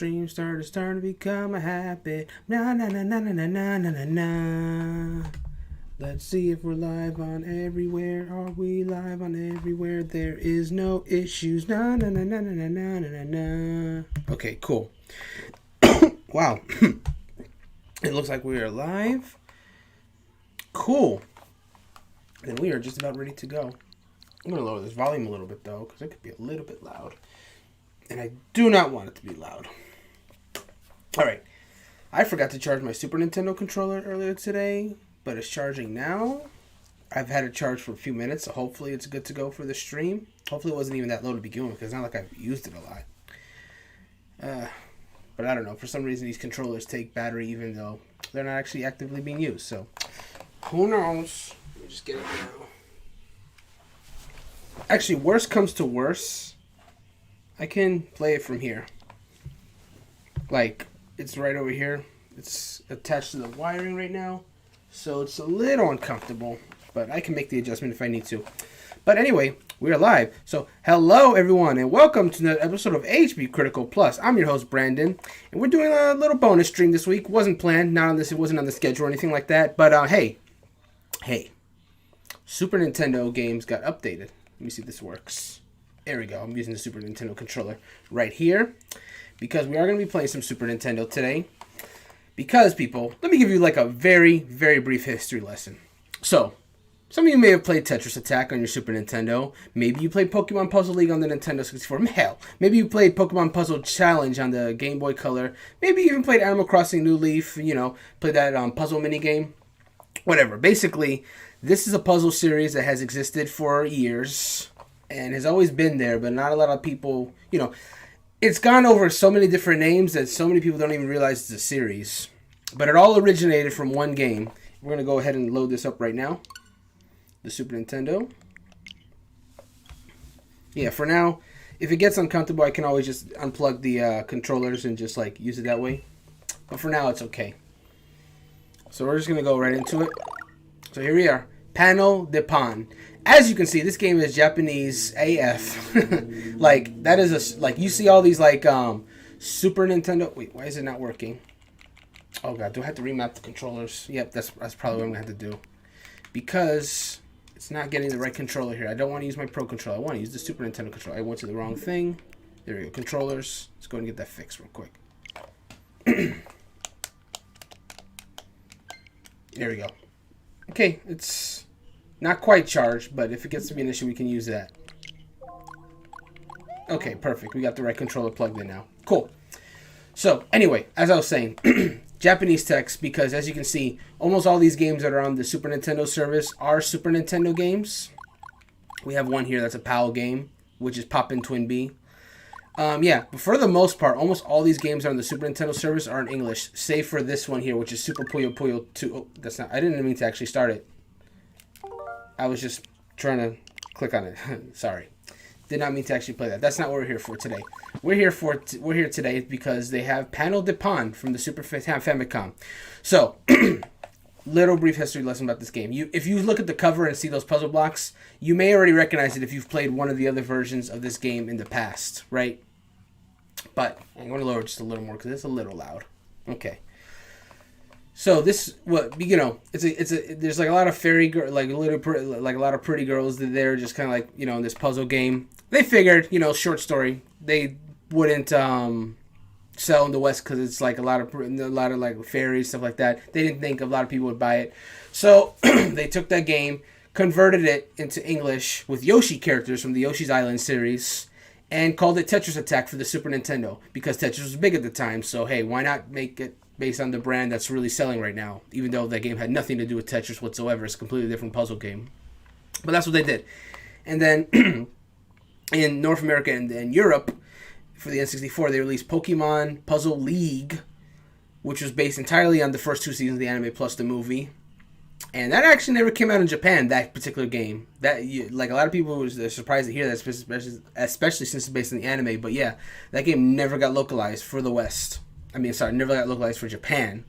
Dreams starting to become a habit. Na na na na na na na na na na. Let's see if we're live on everywhere. Are we live on everywhere? There is no issues. Na na na na na na na na na. Okay, cool. Wow. It looks like we are live. Cool. Then we are just about ready to go. I'm going to lower this volume a little bit though, because it could be a little bit loud. And I do not want it to be loud. Alright. I forgot to charge my Super Nintendo controller earlier today, but it's charging now. I've had it charged for a few minutes, so hopefully it's good to go for the stream. Hopefully it wasn't even that low to begin with, because it's not like I've used it a lot. But I don't know. For some reason, these controllers take battery even though they're not actually actively being used. So, who knows? Let me just get it now. Actually, worst comes to worst, I can play it from here. Like, it's right over here. It's attached to the wiring right now. So it's a little uncomfortable, but I can make the adjustment if I need to. But anyway, we are live. So, hello everyone, and welcome to another episode of HPCritical Plus. I'm your host, Brandon, and we're doing a little bonus stream this week. Wasn't planned, not on this, it wasn't on the schedule or anything like that. But hey, Super Nintendo games got updated. Let me see if this works. There we go. I'm using the Super Nintendo controller right here because we are going to be playing some Super Nintendo today. Because, people, let me give you like a very, very brief history lesson. So, some of you may have played Tetris Attack on your Super Nintendo. Maybe you played Pokemon Puzzle League on the Nintendo 64. Hell, maybe you played Pokemon Puzzle Challenge on the Game Boy Color. Maybe you even played Animal Crossing New Leaf, played that puzzle minigame. Whatever. Basically, this is a puzzle series that has existed for years and has always been there, but not a lot of people, it's gone over so many different names that so many people don't even realize it's a series. But it all originated from one game. We're going to go ahead and load this up right now. The Super Nintendo. Yeah, for now, if it gets uncomfortable, I can always just unplug the controllers and just use it that way. But for now, it's okay. So we're just going to go right into it. So here we are. Panel de Pan. As you can see, this game is Japanese AF. That is you see all these Super Nintendo. Wait, why is it not working? Oh god, do I have to remap the controllers? Yep, that's probably what I'm gonna have to do. Because it's not getting the right controller here. I don't want to use my Pro controller. I want to use the Super Nintendo controller. I went to the wrong thing. There we go. Controllers. Let's go and get that fixed real quick. There we go. Okay, it's not quite charged, but if it gets to be an issue, we can use that. Okay, perfect. We got the right controller plugged in now. Cool. So, anyway, as I was saying, Japanese text, because as you can see, almost all these games that are on the Super Nintendo service are Super Nintendo games. We have one here that's a PAL game, which is Poppin' Twin B. But for the most part, almost all these games on the Super Nintendo service are in English, save for this one here, which is Super Puyo Puyo 2. Oh, that's not. I didn't mean to actually start it. I was just trying to click on it. Sorry, did not mean to actually play that. That's not what we're here for today. We're here today because they have Panel de Pan from the Super Famicom. So, little brief history lesson about this game. If you look at the cover and see those puzzle blocks, you may already recognize it if you've played one of the other versions of this game in the past, right? But I'm going to lower it just a little more because it's a little loud. Okay. So this, there's a lot of fairy girl, a lot of pretty girls that they're just kind of in this puzzle game. They figured, short story, they wouldn't sell in the West because it's a lot of fairies, stuff like that. They didn't think a lot of people would buy it, so they took that game, converted it into English with Yoshi characters from the Yoshi's Island series, and called it Tetris Attack for the Super Nintendo because Tetris was big at the time. So hey, why not make it based on the brand that's really selling right now? Even though that game had nothing to do with Tetris whatsoever, it's a completely different puzzle game. But that's what they did, and then in North America and Europe, for the N64, they released Pokemon Puzzle League, which was based entirely on the first two seasons of the anime plus the movie. And that actually never came out in Japan, that particular game. A lot of people were surprised to hear that, especially since it's based on the anime. But yeah, that game never got localized for the West. Never got localized for Japan.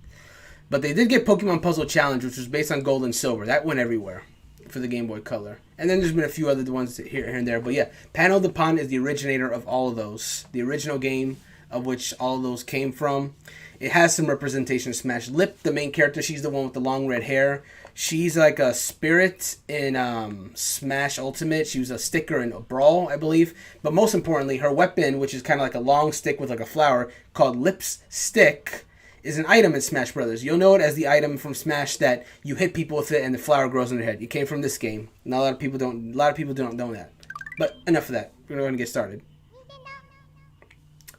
But they did get Pokemon Puzzle Challenge, which was based on Gold and Silver. That went everywhere for the Game Boy Color. And then there's been a few other ones here and there. But yeah, Panel de Pan is the originator of all of those. The original game of which all those came from. It has some representation of Smash. Lip, the main character, she's the one with the long red hair. She's like a spirit in Smash Ultimate. She was a sticker in a Brawl, I believe. But most importantly, her weapon, which is kind of like a long stick with like a flower, called Lip's Stick, is an item in Smash Brothers. You'll know it as the item from Smash that you hit people with it and the flower grows on their head. It came from this game. Not a lot of people don't. A lot of people don't know that. But enough of that. We're going to get started.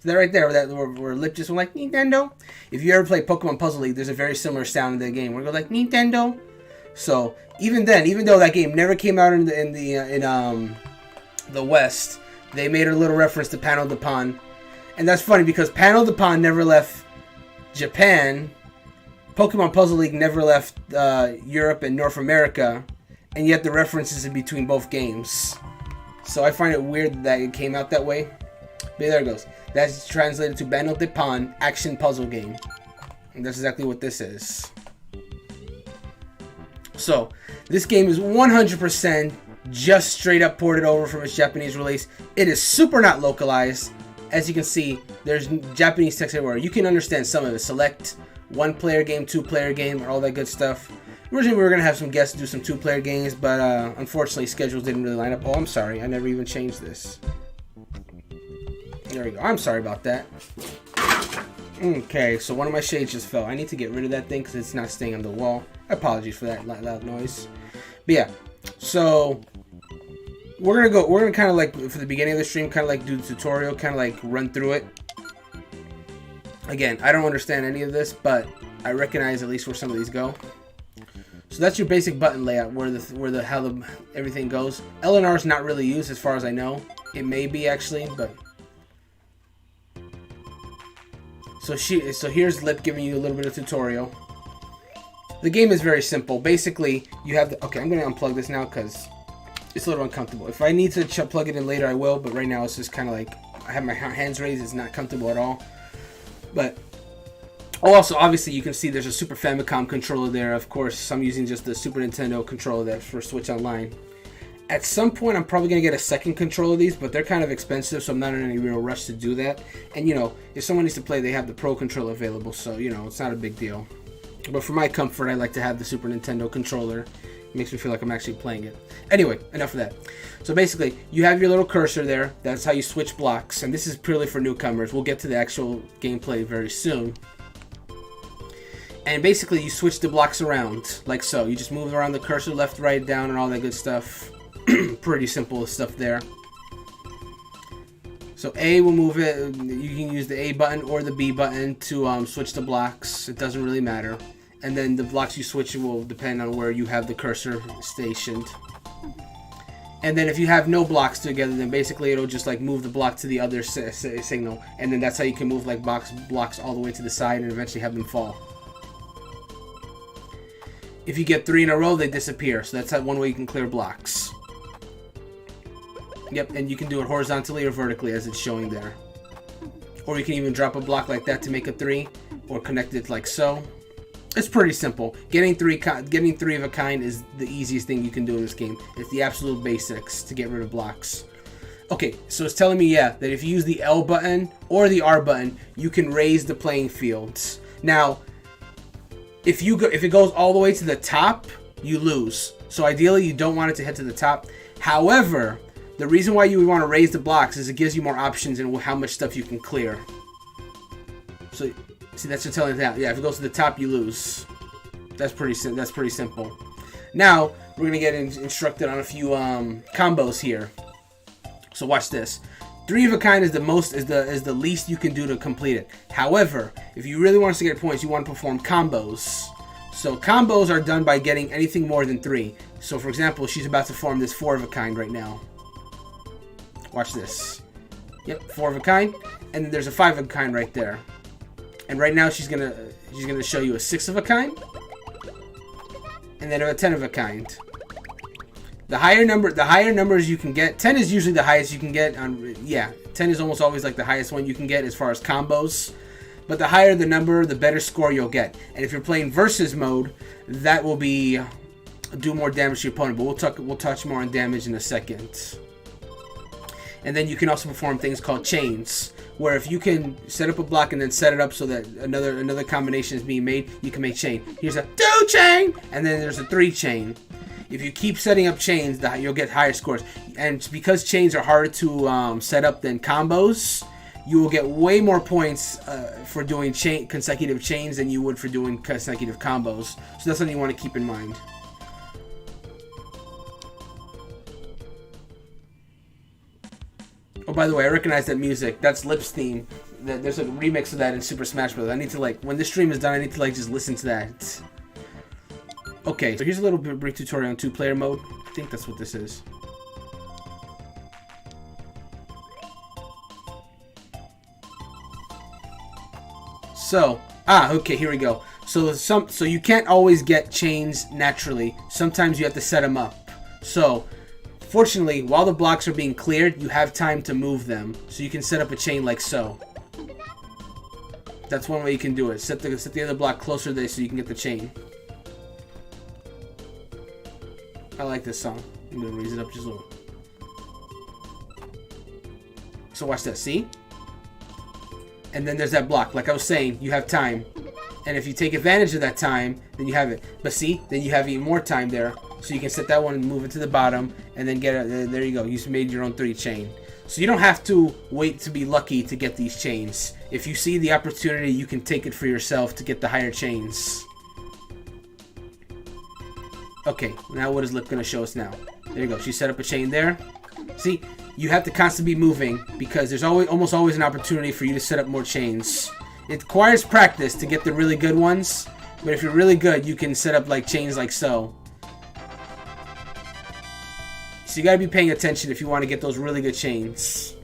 So that right there, where Lip just went like Nintendo. If you ever play Pokemon Puzzle League, there's a very similar sound in the game where it goes like Nintendo. So even then, even though that game never came out in the West, they made a little reference to Panel de Pon, and that's funny because Panel de Pon never left Japan. Pokemon Puzzle League never left Europe and North America, and yet the references in between both games. So I find it weird that it came out that way. But there it goes. That's translated to Panel de Pon action puzzle game, and that's exactly what this is. So, this game is 100% just straight up ported over from its Japanese release. It is super not localized. As you can see, there's Japanese text everywhere. You can understand some of it. Select one-player game, two-player game, all that good stuff. Originally, we were going to have some guests do some two-player games, but unfortunately, schedules didn't really line up. Oh, I'm sorry. I never even changed this. There we go. I'm sorry about that. Okay, so one of my shades just fell. I need to get rid of that thing because it's not staying on the wall. Apologies for that loud noise. But yeah, so we're gonna kind of like, for the beginning of the stream, kind of like do the tutorial, kind of like run through it. Again, I don't understand any of this, but I recognize at least where some of these go. So that's your basic button layout, how everything goes. L and R is not really used as far as I know. It may be actually, but. So here's Lip giving you a little bit of tutorial. The game is very simple. Basically, you have okay, I'm going to unplug this now because it's a little uncomfortable. If I need to plug it in later, I will, but right now it's just kind of like, I have my hands raised, it's not comfortable at all. But, also, obviously, you can see there's a Super Famicom controller there. Of course, I'm using just the Super Nintendo controller there for Switch Online. At some point, I'm probably going to get a second controller of these, but they're kind of expensive, so I'm not in any real rush to do that. And, you know, if someone needs to play, they have the Pro controller available, so, you know, it's not a big deal. But for my comfort, I like to have the Super Nintendo controller. It makes me feel like I'm actually playing it. Anyway, enough of that. So basically, you have your little cursor there. That's how you switch blocks, and this is purely for newcomers. We'll get to the actual gameplay very soon. And basically, you switch the blocks around, like so. You just move around the cursor, left, right, down, and all that good stuff. Pretty simple stuff there. So A will move it. You can use the A button or the B button to switch the blocks. It doesn't really matter. And then the blocks you switch will depend on where you have the cursor stationed. And then if you have no blocks together, then basically it'll just like move the block to the other signal. And then that's how you can move like blocks all the way to the side and eventually have them fall. If you get 3 in a row, they disappear. So that's one way you can clear blocks. Yep, and you can do it horizontally or vertically as it's showing there. Or you can even drop a block like that to make a 3, or connect it like so. It's pretty simple. Getting three of a kind is the easiest thing you can do in this game. It's the absolute basics to get rid of blocks. Okay, so it's telling me, yeah, that if you use the L button or the R button, you can raise the playing fields. Now, if it goes all the way to the top, you lose. So ideally, you don't want it to head to the top. However, the reason why you would want to raise the blocks is it gives you more options in how much stuff you can clear. So, see, that's just telling you that. Yeah, if it goes to the top, you lose. That's pretty simple. Now, we're going to get instructed on a few combos here. So watch this. 3 of a kind is the least you can do to complete it. However, if you really want us to get points, you want to perform combos. So combos are done by getting anything more than 3. So for example, she's about to form this 4 of a kind right now. Watch this. Yep, 4 of a kind, and then there's a 5 of a kind right there. And right now she's gonna show you a 6 of a kind, and then a 10 of a kind. The higher numbers you can get. 10 is usually the highest you can get. 10 is almost always like the highest one you can get as far as combos. But the higher the number, the better score you'll get. And if you're playing versus mode, that will be do more damage to your opponent. But we'll touch more on damage in a second. And then you can also perform things called chains, where if you can set up a block and then set it up so that another combination is being made, you can make chain. Here's a 2 chain, and then there's a 3 chain. If you keep setting up chains, you'll get higher scores. And because chains are harder to set up than combos, you will get way more points for doing consecutive chains than you would for doing consecutive combos. So that's something you want to keep in mind. Oh, by the way, I recognize that music. That's Lip's theme. There's a remix of that in Super Smash Bros. I need to, like, when this stream is done, I need to, like, just listen to that. Okay, so here's a little brief tutorial on 2-player mode. I think that's what this is. So, okay, here we go. So you can't always get chains naturally. Sometimes you have to set them up. So, fortunately, while the blocks are being cleared, you have time to move them. So you can set up a chain like so. That's one way you can do it. Set the other block closer there so you can get the chain. I like this song. I'm going to raise it up just a little. So watch that, see? And then there's that block. Like I was saying, you have time. And if you take advantage of that time, then you have it. But see, then you have even more time there. So you can set that one and move it to the bottom, and then get it. There you go. You made your own 3 chain. So you don't have to wait to be lucky to get these chains. If you see the opportunity, you can take it for yourself to get the higher chains. Okay, now what is Lip going to show us now? There you go. She set up a chain there. See, you have to constantly be moving because there's almost always an opportunity for you to set up more chains. It requires practice to get the really good ones, but if you're really good, you can set up like chains like so. So you gotta be paying attention if you want to get those really good chains.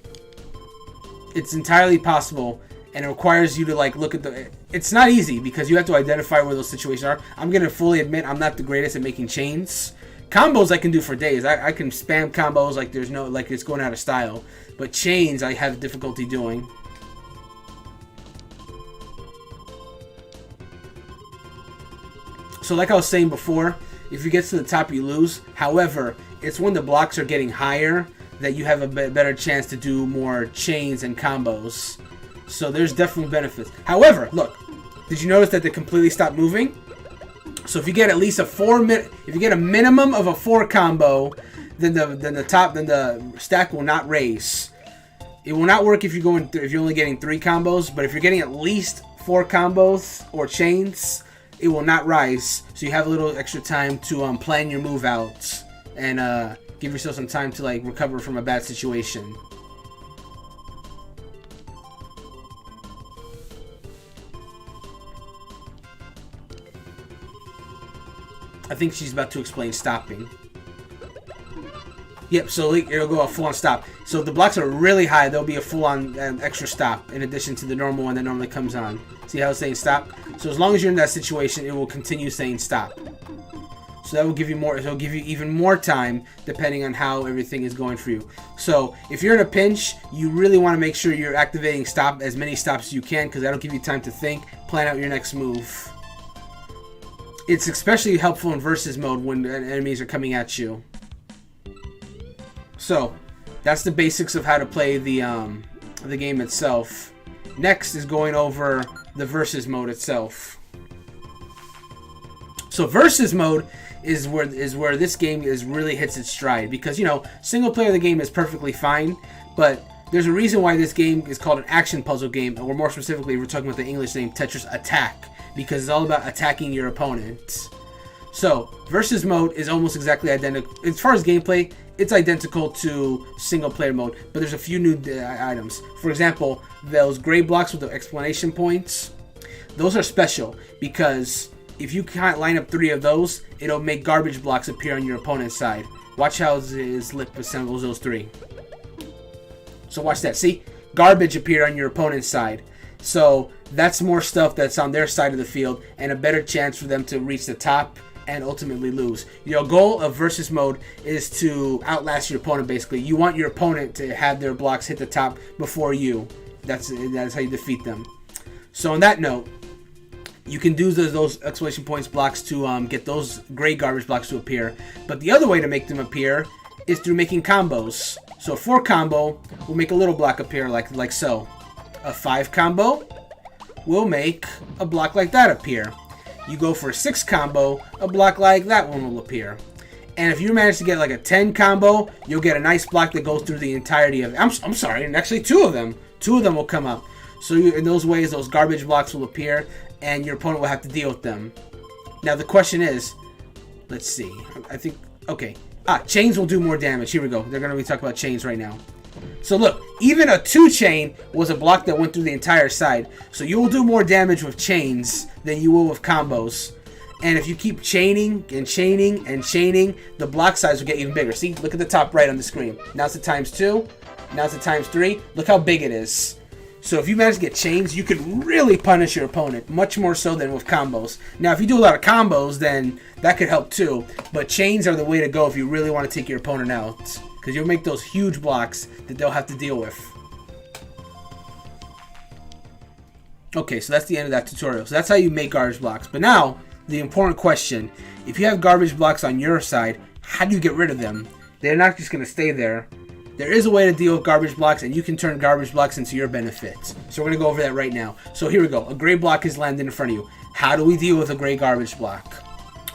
It's entirely possible, and it requires you to like look at the... It's not easy because you have to identify where those situations are. I'm gonna fully admit I'm not the greatest at making chains. Combos I can do for days. I can spam combos like there's no... like it's going out of style. But chains I have difficulty doing. So like I was saying before, if you get to the top you lose. However, it's when the blocks are getting higher that you have a better chance to do more chains and combos. So there's definitely benefits. However, look, did you notice that they completely stopped moving? So if you get at least a if you get a minimum of a 4 combo, then the stack will not raise. It will not work if you're only getting 3 combos, but if you're getting at least 4 combos or chains, it will not rise. So you have a little extra time to plan your move outs and give yourself some time to like recover from a bad situation. I think she's about to explain stopping. Yep, so it'll go a full-on stop. So if the blocks are really high, there'll be a full-on extra stop in addition to the normal one that normally comes on. See how it's saying stop? So as long as you're in that situation, it will continue saying stop. So that will give you more. It'll give you even more time depending on how everything is going for you. So if you're in a pinch, you really want to make sure you're activating stop as many stops as you can because that'll give you time to think, plan out your next move. It's especially helpful in versus mode when enemies are coming at you. So that's the basics of how to play the game itself. Next is going over the versus mode itself. So versus mode is where this game really hits its stride because single player of the game is perfectly fine, but there's a reason why this game is called an action puzzle game, or more specifically, we're talking about the English name Tetris Attack. Because it's all about attacking your opponent. So, versus mode is almost exactly identical. As far as gameplay, it's identical to single player mode, but there's a few new items. For example, those gray blocks with the exclamation points, those are special because if you can't line up 3 of those, it'll make garbage blocks appear on your opponent's side. Watch how his lip assembles those 3. So watch that. See? Garbage appear on your opponent's side. So that's more stuff that's on their side of the field and a better chance for them to reach the top and ultimately lose. Your goal of versus mode is to outlast your opponent basically. You want your opponent to have their blocks hit the top before you. That is how you defeat them. So on that note, you can do those exclamation points blocks to get those gray garbage blocks to appear. But the other way to make them appear is through making combos. So a 4 combo will make a little block appear like so. A 5 combo will make a block like that appear. You go for a 6 combo, a block like that one will appear. And if you manage to get like a 10 combo, you'll get a nice block that goes through the entirety of it. I'm sorry, and actually 2 of them. 2 of them will come up. So in those ways, those garbage blocks will appear, and your opponent will have to deal with them. Now the question is, let's see. I think, okay. Chains will do more damage. Here we go. They're going to be talking about chains right now. So look, even a 2 chain was a block that went through the entire side. So you will do more damage with chains than you will with combos. And if you keep chaining and chaining and chaining, the block size will get even bigger. See, look at the top right on the screen. Now it's a ×2. Now it's a ×3. Look how big it is. So if you manage to get chains, you could really punish your opponent, much more so than with combos. Now, if you do a lot of combos, then that could help too. But chains are the way to go if you really want to take your opponent out, because you'll make those huge blocks that they'll have to deal with. Okay, so that's the end of that tutorial. So that's how you make garbage blocks. But now, the important question. If you have garbage blocks on your side, how do you get rid of them? They're not just going to stay there. There is a way to deal with garbage blocks, and you can turn garbage blocks into your benefit. So we're going to go over that right now. So here we go. A gray block is landed in front of you. How do we deal with a gray garbage block?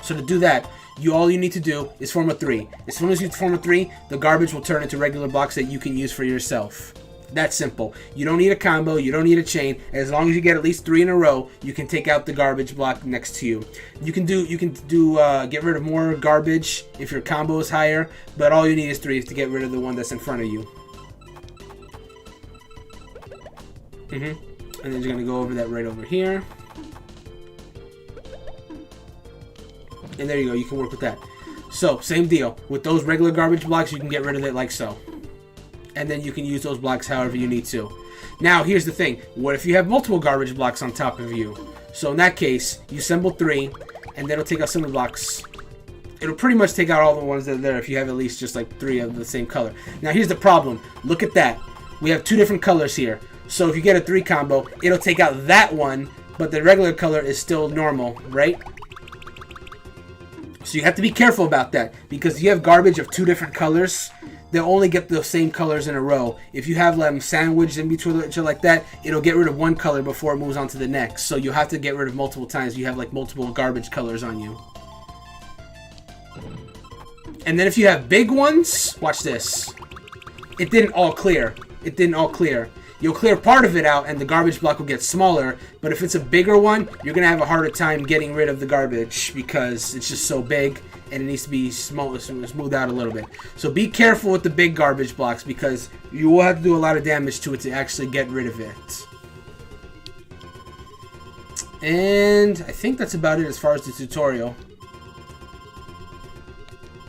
So to do that, all you need to do is form a 3. As soon as you form a 3, the garbage will turn into regular blocks that you can use for yourself. That's simple. You don't need a combo. You don't need a chain. As long as you get at least 3 in a row, you can take out the garbage block next to you. You can get rid of more garbage if your combo is higher, but all you need is 3 to get rid of the one that's in front of you. And then you're gonna go over that right over here. And there you go. You can work with that. So same deal with those regular garbage blocks. You can get rid of it like so. And then you can use those blocks however you need to. Now, here's the thing. What if you have multiple garbage blocks on top of you? So in that case, you assemble 3, and that'll take out some of the blocks. It'll pretty much take out all the ones that are there if you have at least just like 3 of the same color. Now, here's the problem. Look at that. We have 2 different colors here. So if you get a 3 combo, it'll take out that one, but the regular color is still normal, right? So you have to be careful about that, because if you have garbage of 2 different colors, they'll only get the same colors in a row. If you have them sandwiched in between each other like that, it'll get rid of one color before it moves on to the next. So you'll have to get rid of multiple times. You have like multiple garbage colors on you. And then if you have big ones, watch this. It didn't all clear. It didn't all clear. You'll clear part of it out and the garbage block will get smaller. But if it's a bigger one, you're going to have a harder time getting rid of the garbage because it's just so big. And it needs to be smoothed out a little bit. So be careful with the big garbage blocks because you will have to do a lot of damage to it to actually get rid of it. And I think that's about it as far as the tutorial.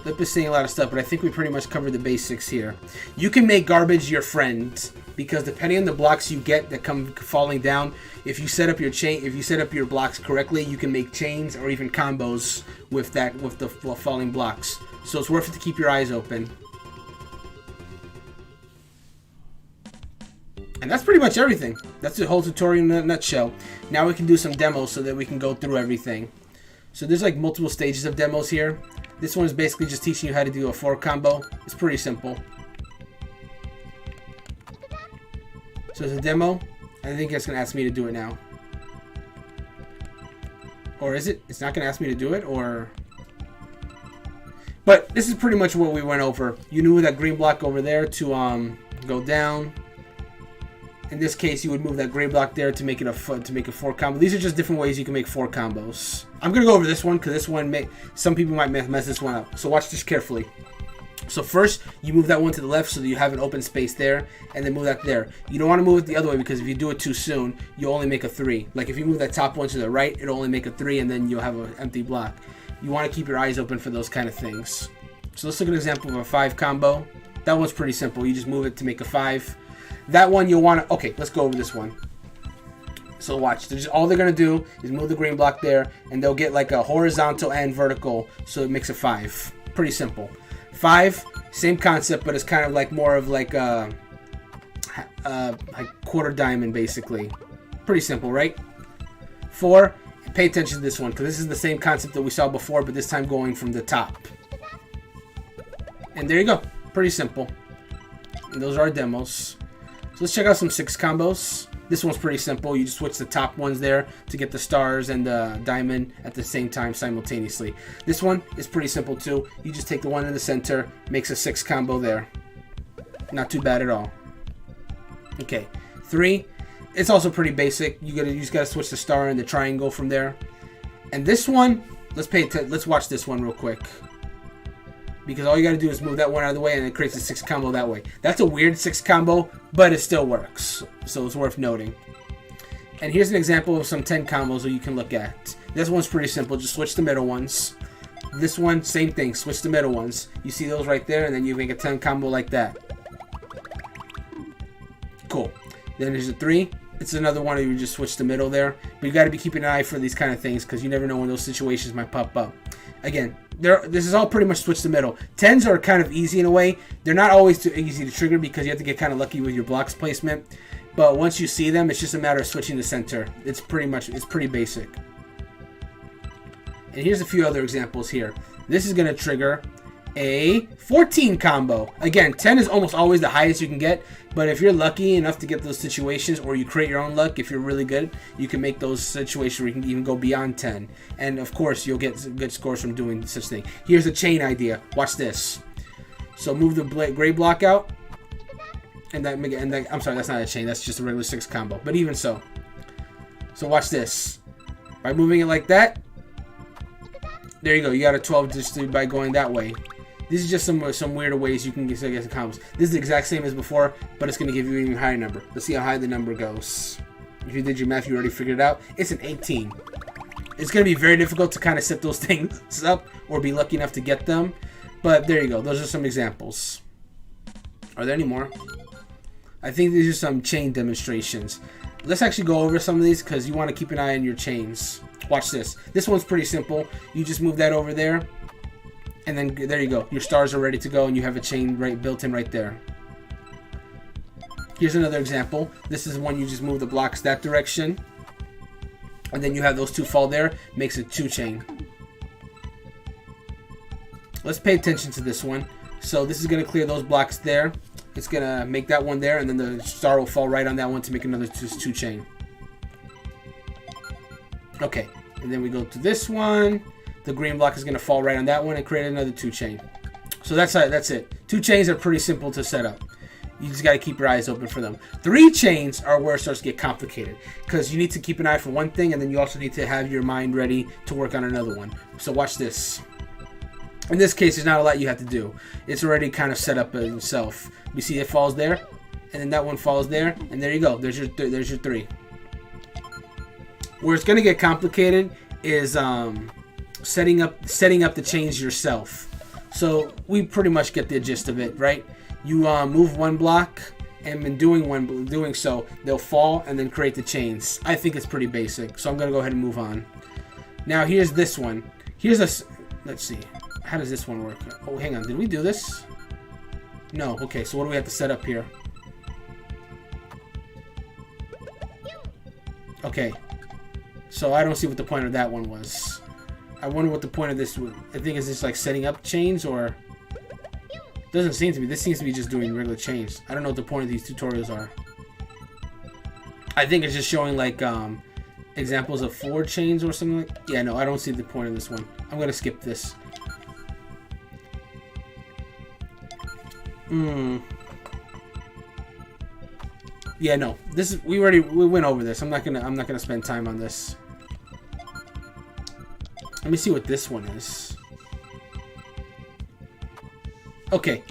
Lip is saying a lot of stuff, but I think we pretty much covered the basics here. You can make garbage your friend because depending on the blocks you get that come falling down, if you set up your blocks correctly, you can make chains or even combos with the falling blocks. So it's worth it to keep your eyes open. And that's pretty much everything. That's the whole tutorial in a nutshell. Now we can do some demos so that we can go through everything. So there's like multiple stages of demos here. This one is basically just teaching you how to do a 4 combo. It's pretty simple. So it's a demo. I think it's going to ask me to do it now. Or is it? It's not going to ask me to do it? Or... But this is pretty much what we went over. You knew that green block over there to go down. In this case, you would move that gray block there to make it a 4 combo. These are just different ways you can make 4 combos. I'm going to go over this one because this one some people might mess this one up. So watch this carefully. So first, you move that one to the left so that you have an open space there, and then move that there. You don't want to move it the other way because if you do it too soon, you'll only make a 3. Like if you move that top one to the right, it'll only make a 3, and then you'll have an empty block. You want to keep your eyes open for those kind of things. So let's look at an example of a 5 combo. That one's pretty simple. You just move it to make a 5. That one you'll want to... Okay, let's go over this one. So watch. All they're going to do is move the green block there, and they'll get like a horizontal and vertical, so it makes a 5. Pretty simple. 5, same concept, but it's kind of like more of like a quarter diamond, basically. Pretty simple, right? 4, pay attention to this one, because this is the same concept that we saw before, but this time going from the top. And there you go. Pretty simple. And those are our demos. So let's check out some 6 combos. This one's pretty simple. You just switch the top ones there to get the stars and the diamond at the same time simultaneously. This one is pretty simple too. You just take the one in the center, makes a 6 combo there. Not too bad at all. Okay, 3. It's also pretty basic. You just gotta switch the star and the triangle from there. And this one, let's watch this one real quick. Because all you gotta do is move that one out of the way and it creates a 6 combo that way. That's a weird 6 combo, but it still works. So it's worth noting. And here's an example of some 10 combos that you can look at. This one's pretty simple. Just switch the middle ones. This one, same thing. Switch the middle ones. You see those right there, and then you make a 10 combo like that. Cool. Then there's a 3. It's another one where you just switch the middle there. But you got to be keeping an eye for these kind of things because you never know when those situations might pop up. Again, this is all pretty much switch the middle. 10s are kind of easy in a way. They're not always too easy to trigger because you have to get kind of lucky with your blocks placement. But once you see them, it's just a matter of switching the center. It's pretty basic. And here's a few other examples here. This is going to trigger a 14 combo. Again, 10 is almost always the highest you can get, but if you're lucky enough to get those situations, or you create your own luck, if you're really good, you can make those situations where you can even go beyond 10. And of course, you'll get good scores from doing such thing. Here's a chain idea. Watch this. So move the gray block out, and then I'm sorry, that's not a chain. That's just a regular 6 combo. But even so, watch this. By moving it like that, there you go. You got a 12 just by going that way. This is just some weirder ways you can get the combos. This is the exact same as before, but it's going to give you an even higher number. Let's see how high the number goes. If you did your math, you already figured it out. It's an 18. It's going to be very difficult to kind of set those things up or be lucky enough to get them. But there you go. Those are some examples. Are there any more? I think these are some chain demonstrations. Let's actually go over some of these because you want to keep an eye on your chains. Watch this. This one's pretty simple. You just move that over there. And then there you go. Your stars are ready to go and you have a chain built in right there. Here's another example. This is one you just move the blocks that direction. And then you have those 2 fall there. Makes a 2 chain. Let's pay attention to this one. So this is going to clear those blocks there. It's going to make that one there. And then the star will fall right on that one to make another 2 chain. Okay. And then we go to this one. The green block is going to fall right on that one and create another 2 chain. So that's it. 2 chains are pretty simple to set up. You just got to keep your eyes open for them. 3 chains are where it starts to get complicated because you need to keep an eye for one thing and then you also need to have your mind ready to work on another one. So watch this. In this case, there's not a lot you have to do. It's already kind of set up itself. You see it falls there and then that one falls there and there you go. There's your 3. Where it's going to get complicated is setting up the chains yourself. So we pretty much get the gist of it, right? You move one block, and in doing so, they'll fall and then create the chains. I think it's pretty basic, so I'm gonna go ahead and move on. Now here's this one. Let's see. How does this one work? Oh, hang on. Did we do this? No. Okay. So what do we have to set up here? Okay. So I don't see what the point of that one was. I wonder what the point of this was. I think is this like setting up chains or... Doesn't seem to be. This seems to be just doing regular chains. I don't know what the point of these tutorials are. I think it's just showing like examples of 4 chains or something like... Yeah, no, I don't see the point of this one. I'm going to skip this. Yeah, no. This is we went over this. I'm not gonna spend time on this. Let me see what this one is. Okay.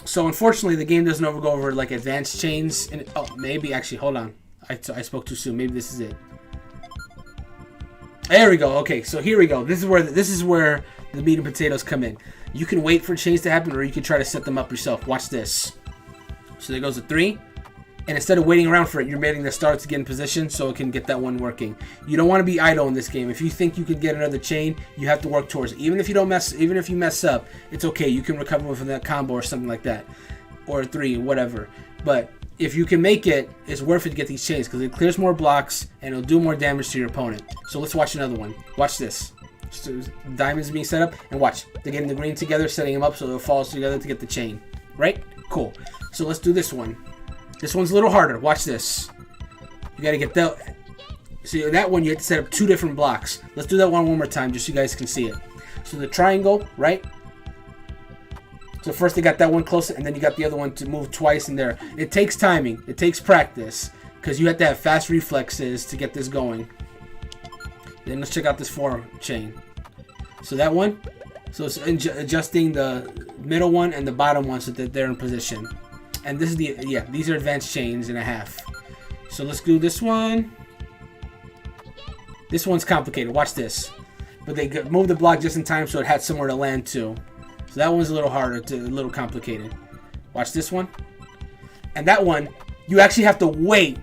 So unfortunately, the game doesn't go over like advanced chains. And oh, maybe actually, hold on. I spoke too soon. Maybe this is it. There we go. Okay, so here we go. This is where the meat and potatoes come in. You can wait for chains to happen, or you can try to set them up yourself. Watch this. So there goes a 3. And instead of waiting around for it, you're waiting the star to get in position so it can get that one working. You don't want to be idle in this game. If you think you can get another chain, you have to work towards it. Even if you mess up, it's okay. You can recover from that combo or something like that. Or 3, whatever. But if you can make it, it's worth it to get these chains because it clears more blocks and it'll do more damage to your opponent. So let's watch another one. Watch this. So diamonds being set up, and watch, they're getting the green together, setting them up so it falls together to get the chain. Right? Cool. So let's do this one. This one's a little harder. Watch this. You gotta get that. See, that one you have to set up 2 different blocks. Let's do that one more time just so you guys can see it. So the triangle, right? So first they got that one close, and then you got the other one to move twice in there. It takes timing. It takes practice. Because you have to have fast reflexes to get this going. Then let's check out this 4 chain. So that one. So it's adjusting the middle one and the bottom one so that they're in position. And this is the, yeah, these are advanced chains and a half. So let's do this one. This one's complicated. Watch this. But they moved the block just in time so it had somewhere to land to. So that one's a little harder, a little complicated. Watch this one. And that one, you actually have to wait.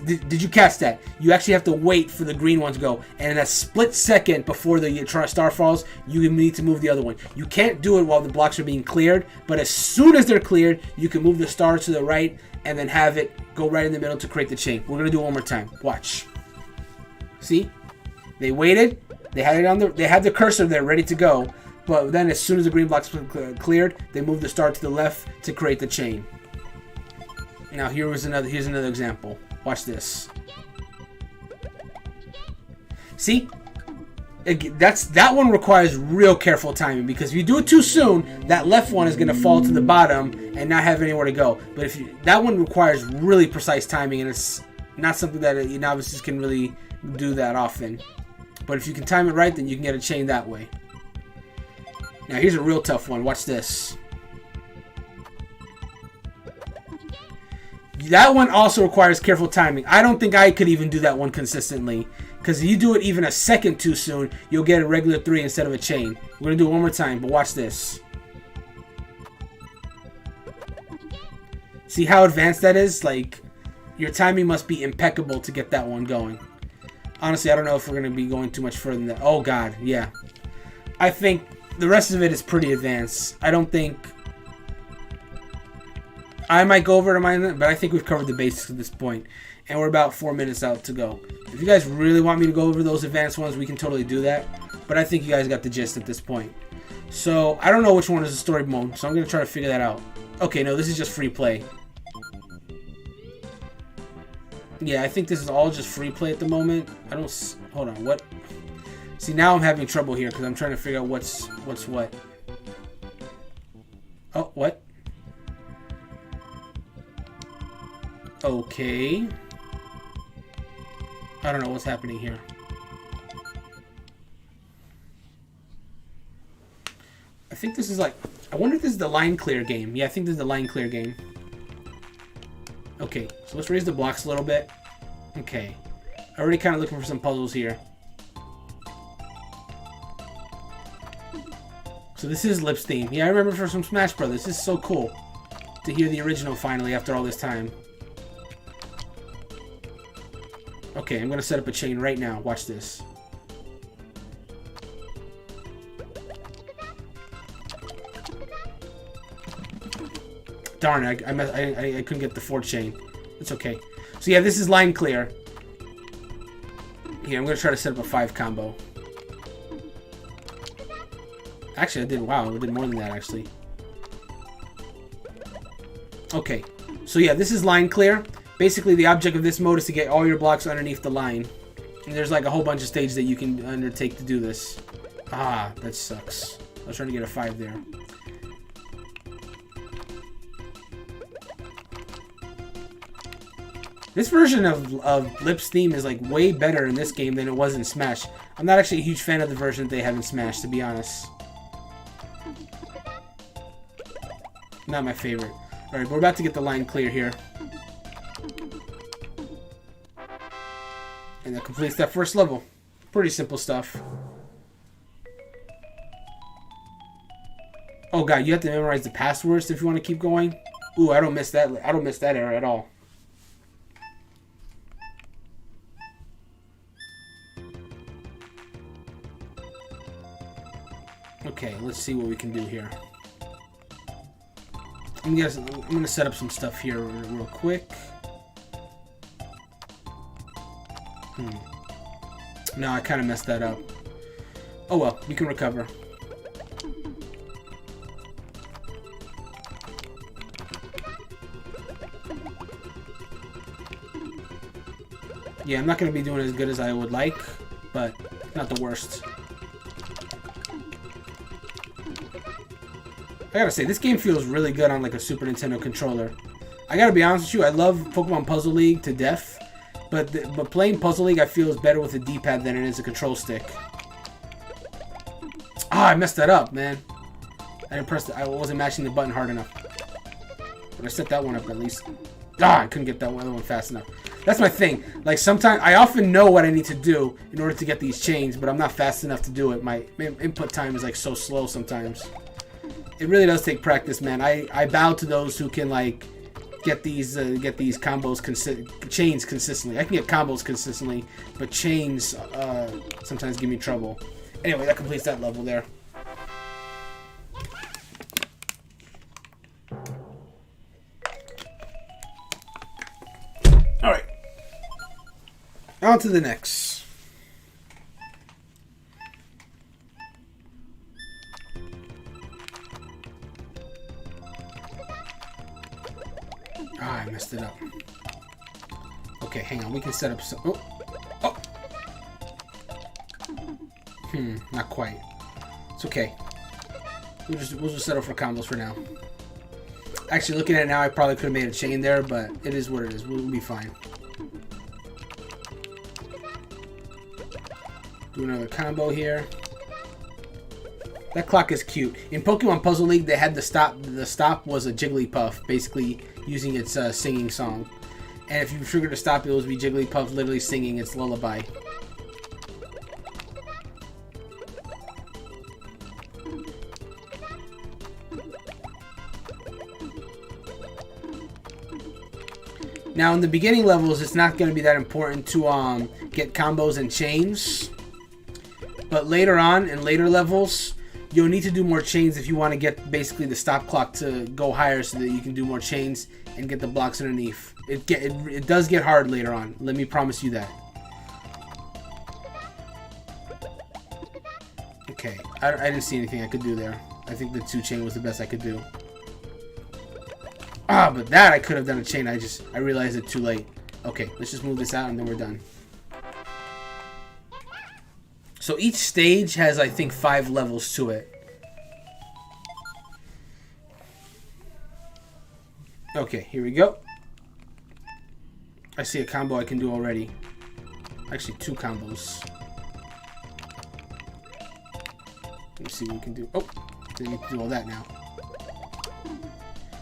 Did you catch that? You actually have to wait for the green one to go. And in a split second before the star falls, you need to move the other one. You can't do it while the blocks are being cleared. But as soon as they're cleared, you can move the star to the right and then have it go right in the middle to create the chain. We're going to do it one more time. Watch. See? They waited. They had it on the. They had the cursor there ready to go. But then as soon as the green block's cleared, they moved the star to the left to create the chain. Now here's another example. Watch this. See? That one requires real careful timing, because if you do it too soon, that left one is going to fall to the bottom and not have anywhere to go. But that one requires really precise timing, and it's not something that novices can really do that often. But if you can time it right, then you can get a chain that way. Now here's a real tough one. Watch this. That one also requires careful timing. I don't think I could even do that one consistently. Because if you do it even a second too soon, you'll get a regular 3 instead of a chain. We're going to do it one more time, but watch this. See how advanced that is? Like, your timing must be impeccable to get that one going. Honestly, I don't know if we're going to be going too much further than that. Oh, God, yeah. I think the rest of it is pretty advanced. I don't think... I might go over to mine, but I think we've covered the basics at this point. And we're about 4 minutes out to go. If you guys really want me to go over those advanced ones, we can totally do that. But I think you guys got the gist at this point. So, I don't know which one is the story mode, so I'm going to try to figure that out. Okay, no, this is just free play. Yeah, I think this is all just free play at the moment. I don't... Hold on, what? See, now I'm having trouble here because I'm trying to figure out what's what. Oh, what? Okay. I don't know what's happening here. I think this is like... I wonder if this is the line clear game. Yeah, I think this is the line clear game. Okay, so let's raise the blocks a little bit. Okay. Already kind of looking for some puzzles here. So this is Lip's theme. Yeah, I remember from some Smash Brothers. This is so cool to hear the original finally after all this time. Okay, I'm going to set up a chain right now. Watch this. Darn, I couldn't get the 4 chain. It's okay. So yeah, this is line clear. Yeah, I'm going to try to set up a 5 combo. Actually, I did, wow, I did more than that, actually. Okay, so yeah, this is line clear. Basically, the object of this mode is to get all your blocks underneath the line. And there's like a whole bunch of stages that you can undertake to do this. Ah, that sucks. I was trying to get a 5 there. This version of Lip's theme is like way better in this game than it was in Smash. I'm not actually a huge fan of the version that they have in Smash, to be honest. Not my favorite. Alright, we're about to get the line clear here. And that completes that first level. Pretty simple stuff. Oh god, you have to memorize the passwords if you want to keep going. Ooh, I don't miss that. I don't miss that error at all. Okay, let's see what we can do here. I'm gonna set up some stuff here real quick. No, I kind of messed that up. Oh well, we can recover. Yeah, I'm not going to be doing as good as I would like, but not the worst. I gotta say, this game feels really good on like a Super Nintendo controller. I gotta be honest with you, I love Pokemon Puzzle League to death, but playing Puzzle League I feel is better with a D-pad than it is a control stick. Ah, I messed that up, man. I didn't press I wasn't mashing the button hard enough. But I set that one up at least. Ah, I couldn't get that other one fast enough. That's my thing. Like, sometimes I often know what I need to do in order to get these chains, but I'm not fast enough to do it. My input time is like so slow sometimes. It really does take practice, man. I bow to those who can like get these combos chains consistently. I can get combos consistently, but chains sometimes give me trouble. Anyway, that completes that level there. All right, on to the next. Ah, I messed it up. Okay, hang on. We can set up some... Oh! Not quite. It's okay. We'll just settle for combos for now. Actually, looking at it now, I probably could have made a chain there, but it is what it is. We'll be fine. Do another combo here. That clock is cute. In Pokemon Puzzle League, they had the stop. The stop was a Jigglypuff, basically using its singing song. And if you triggered a stop, it would be Jigglypuff literally singing its lullaby. Now, in the beginning levels, it's not going to be that important to get combos and chains. But later on, in later levels, you'll need to do more chains if you want to get basically the stop clock to go higher so that you can do more chains and get the blocks underneath. It does get hard later on. Let me promise you that. Okay, I didn't see anything I could do there. I think the 2 chain was the best I could do. Ah, but that I could have done a chain. I realized it too late. Okay, let's just move this out and then we're done. So each stage has, I think, 5 levels to it. Okay, here we go. I see a combo I can do already. Actually, 2 combos. Let me see what we can do. Oh, didn't need to do all that now.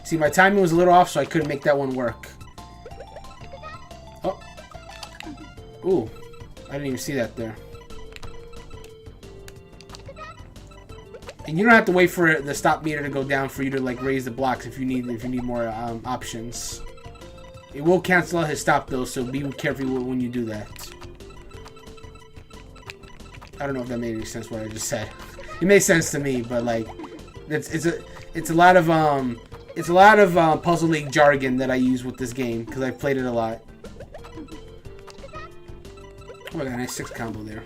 See, my timing was a little off, so I couldn't make that one work. Oh. Ooh. I didn't even see that there. And you don't have to wait for the stop meter to go down for you to like raise the blocks if you need more options. It will cancel out his stop though, so be careful when you do that. I don't know if that made any sense what I just said. It made sense to me, but like it's a lot of Puzzle League jargon that I use with this game because I've played it a lot. Oh, I got a nice 6 combo there.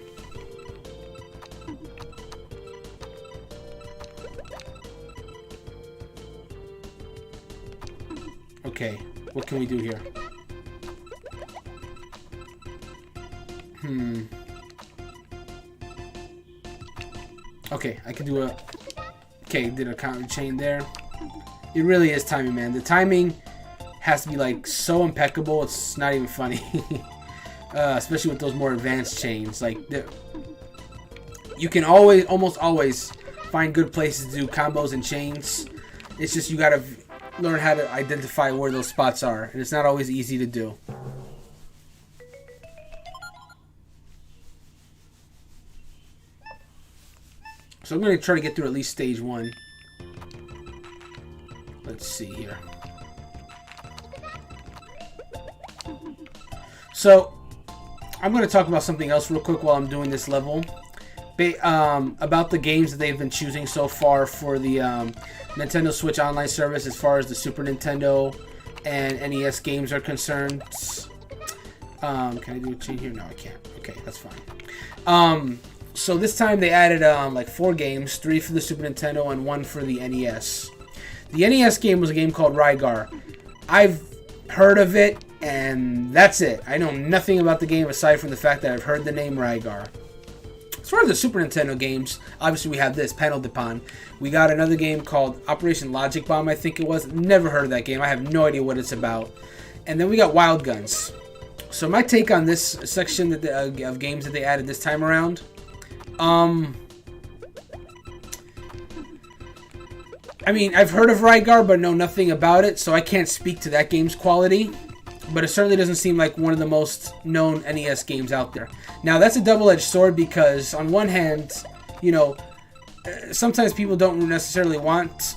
Okay, what can we do here? Okay, I can do a... Okay, did a counter chain there. It really is timing, man. The timing has to be like so impeccable, it's not even funny. Especially with those more advanced chains. Like, you can almost always find good places to do combos and chains. It's just you gotta learn how to identify where those spots are, and it's not always easy to do. So I'm going to try to get through at least stage 1. Let's see here. So I'm going to talk about something else real quick while I'm doing this level. About the games that they've been choosing so far for the Nintendo Switch Online service as far as the Super Nintendo and NES games are concerned. Can I do a chain here? No, I can't. Okay, that's fine. So this time they added like 4 games, 3 for the Super Nintendo and 1 for the NES. The NES game was a game called Rygar. I've heard of it, and that's it. I know nothing about the game aside from the fact that I've heard the name Rygar. As far as the Super Nintendo games, obviously we have this, Panel Depon. We got another game called Operation Logic Bomb, I think it was. Never heard of that game. I have no idea what it's about. And then we got Wild Guns. So my take on this section that of games that they added this time around, I mean, I've heard of Rygar, but know nothing about it, so I can't speak to that game's quality. But it certainly doesn't seem like one of the most known NES games out there. Now, that's a double-edged sword because, on one hand, you know, sometimes people don't necessarily want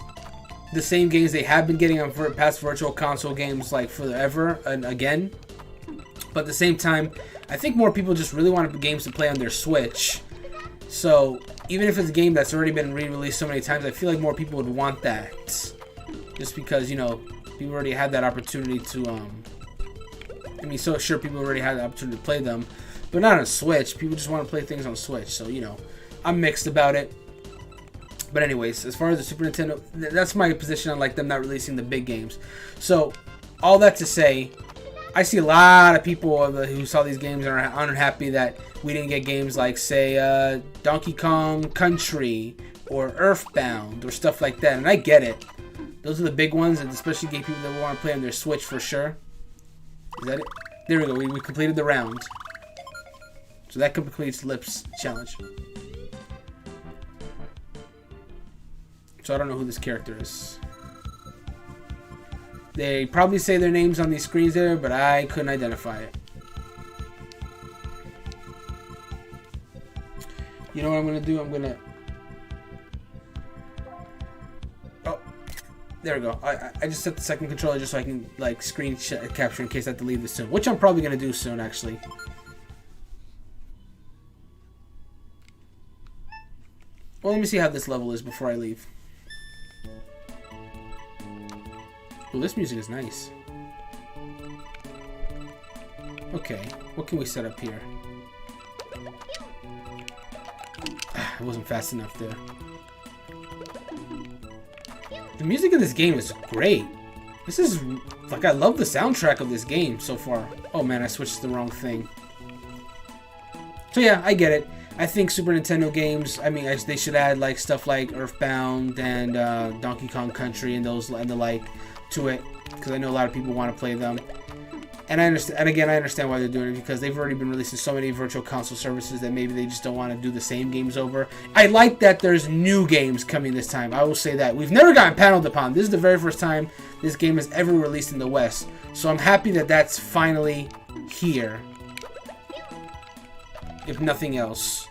the same games they have been getting on past Virtual Console games, like, forever and again. But at the same time, I think more people just really want games to play on their Switch. So, even if it's a game that's already been re-released so many times, I feel like more people would want that. Just because, you know, people already had that opportunity to, I mean, so sure, people already had the opportunity to play them, but not on Switch. People just want to play things on Switch, so, you know, I'm mixed about it. But anyways, as far as the Super Nintendo, that's my position on, like, them not releasing the big games. So, all that to say, I see a lot of people who saw these games and are unhappy that we didn't get games like, say, Donkey Kong Country or Earthbound or stuff like that, and I get it. Those are the big ones, and especially get people that want to play on their Switch for sure. Is that it? There we go. We completed the round. So that completes Lip's challenge. So I don't know who this character is. They probably say their names on these screens there, but I couldn't identify it. You know what I'm going to do? I'm going to... Oh, there we go. I just set the second controller just so I can, like, screen capture in case I have to leave this soon. Which I'm probably going to do soon, actually. Well, let me see how this level is before I leave. Well, this music is nice. Okay, what can we set up here? It wasn't fast enough there. The music of this game is great. This is, like, I love the soundtrack of this game so far. Oh man, I switched to the wrong thing. So yeah, I get it. I think Super Nintendo games, I mean, they should add, like, stuff like Earthbound and Donkey Kong Country and those and the like to it, because I know a lot of people want to play them. And I understand, and again, I understand why they're doing it, because they've already been releasing so many Virtual Console services that maybe they just don't want to do the same games over. I like that there's new games coming this time. I will say that. We've never gotten Panel Depon. This is the very first time this game has ever released in the West. So I'm happy that that's finally here. If nothing else.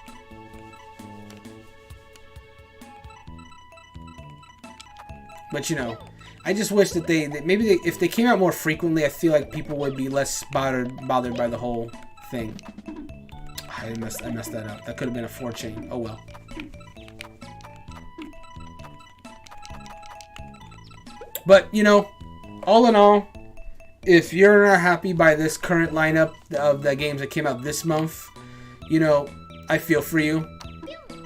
But, you know, I just wish that if they came out more frequently, I feel like people would be less bothered by the whole thing. I messed that up. That could have been a 4-chain. Oh well. But, you know, all in all, if you're not happy by this current lineup of the games that came out this month, you know, I feel for you.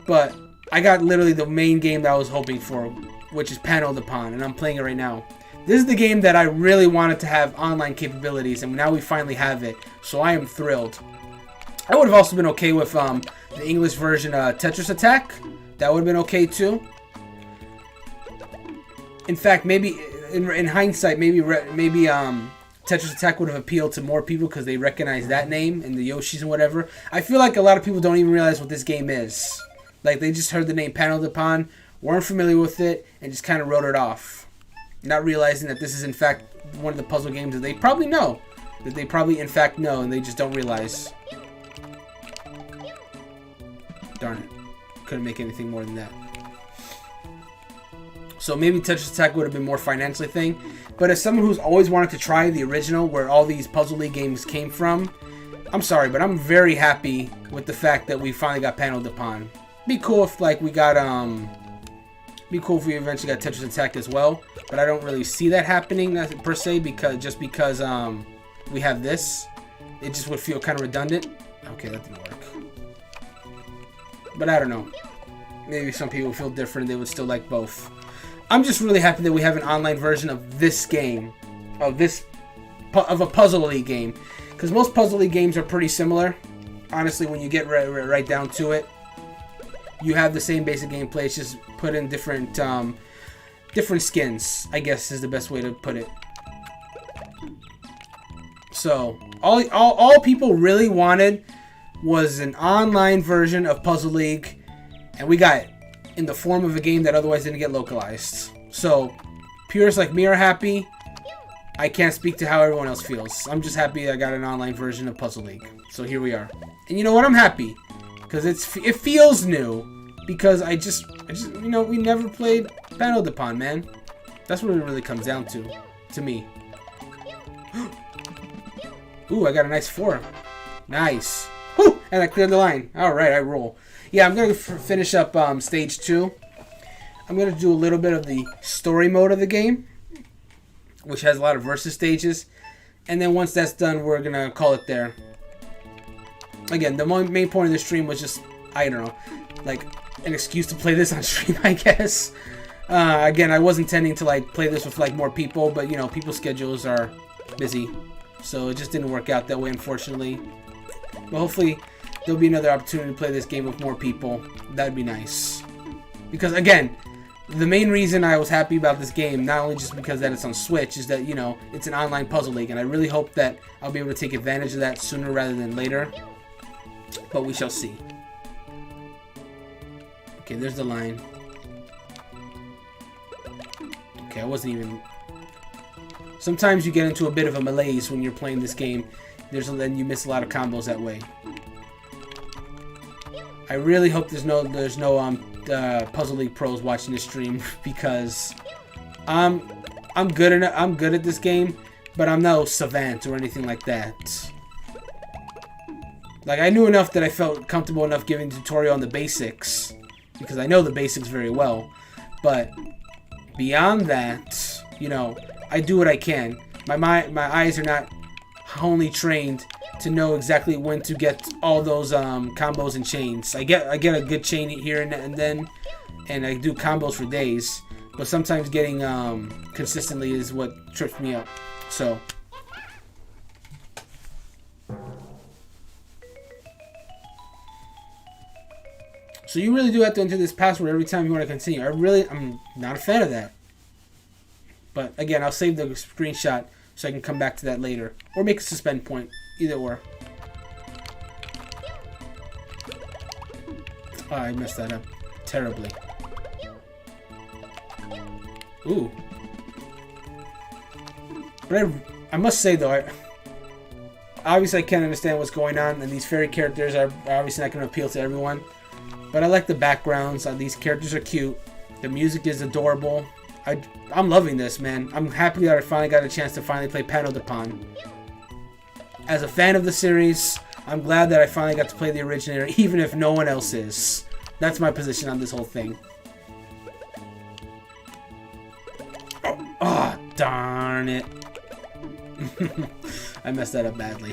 But I got literally the main game that I was hoping for, which is Panel Depon, and I'm playing it right now. This is the game that I really wanted to have online capabilities, and now we finally have it, so I am thrilled. I would have also been okay with the English version Tetris Attack. That would have been okay too. In fact, maybe in hindsight, maybe Tetris Attack would have appealed to more people because they recognize that name and the Yoshis and whatever. I feel like a lot of people don't even realize what this game is. Like, they just heard the name Panel Depon, weren't familiar with it, and just kind of wrote it off. Not realizing that this is, in fact, one of the puzzle games that they probably know. That they probably, in fact, know, and they just don't realize. Darn it. Couldn't make anything more than that. So maybe Tetris Attack would have been more financially thing. But as someone who's always wanted to try the original, where all these Puzzle League games came from, I'm sorry, but I'm very happy with the fact that we finally got Panel Depon. Be cool if, like, we got, be cool if we eventually got Tetris Attack as well, but I don't really see that happening per se, because we have this, it just would feel kind of redundant. Okay, that didn't work. But I don't know. Maybe some people feel different. They would still like both. I'm just really happy that we have an online version of this game, of a Puzzle League game, because most Puzzle League games are pretty similar. Honestly, when you get right down to it, you have the same basic gameplay. It's just put in different skins, I guess is the best way to put it. So all people really wanted was an online version of Puzzle League, and we got it in the form of a game that otherwise didn't get localized. So purists like me are happy. I can't speak to how everyone else feels. I'm just happy I got an online version of Puzzle League. So here we are. And you know what? I'm happy because it feels new. Because I just you know, we never played Panel de Pon, man. That's what it really comes down to me. Ooh, I got a nice 4. Nice. Woo! And I cleared the line. All right, I roll. Yeah, I'm going to finish up stage 2. I'm going to do a little bit of the story mode of the game, which has a lot of versus stages. And then once that's done, we're going to call it there. Again, the main point of the stream was just, I don't know, like an excuse to play this on stream, I guess. Again, I was intending to like play this with like more people, but you know, people's schedules are busy. So it just didn't work out that way, unfortunately. But hopefully, there'll be another opportunity to play this game with more people. That'd be nice. Because again, the main reason I was happy about this game, not only just because that it's on Switch, is that, you know, it's an online Puzzle League. And I really hope that I'll be able to take advantage of that sooner rather than later. But we shall see. Okay, there's the line. Okay, I wasn't even... Sometimes you get into a bit of a malaise when you're playing this game. Then you miss a lot of combos that way. I really hope there's no Puzzle League pros watching this stream because I'm good at this game, but I'm no savant or anything like that. Like I knew enough that I felt comfortable enough giving a tutorial on the basics because I know the basics very well. But beyond that, you know, I do what I can. My eyes are not only trained to know exactly when to get all those combos and chains. I get a good chain here and then, and I do combos for days. But sometimes getting consistently is what trips me up. So you really do have to enter this password every time you want to continue. I'm not a fan of that. But again, I'll save the screenshot so I can come back to that later. Or make a suspend point. Either or. Oh, I messed that up terribly. Ooh. But I must say though, obviously I can't understand what's going on, and these fairy characters are obviously not going to appeal to everyone. But I like the backgrounds. These characters are cute. The music is adorable. I'm loving this, man. I'm happy that I finally got a chance to finally play Panel de Pon. As a fan of the series, I'm glad that I finally got to play the originator, even if no one else is. That's my position on this whole thing. Oh, darn it. I messed that up badly.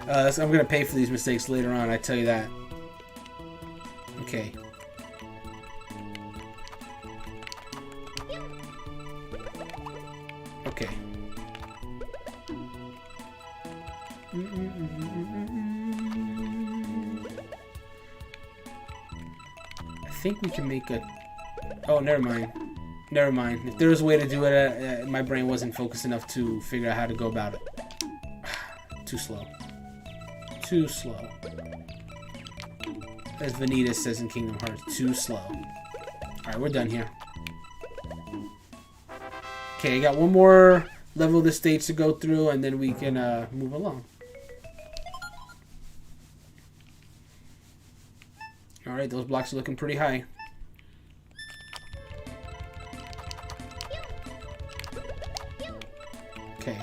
So I'm going to pay for these mistakes later on, I tell you that. Okay. Okay. I think we can make a... Oh, never mind. Never mind. If there was a way to do it, my brain wasn't focused enough to figure out how to go about it. Too slow. Too slow. As Vanitas says in Kingdom Hearts, too slow. Alright, we're done here. Okay, I got one more level of the stage to go through, and then we can move along. Alright, those blocks are looking pretty high. Okay.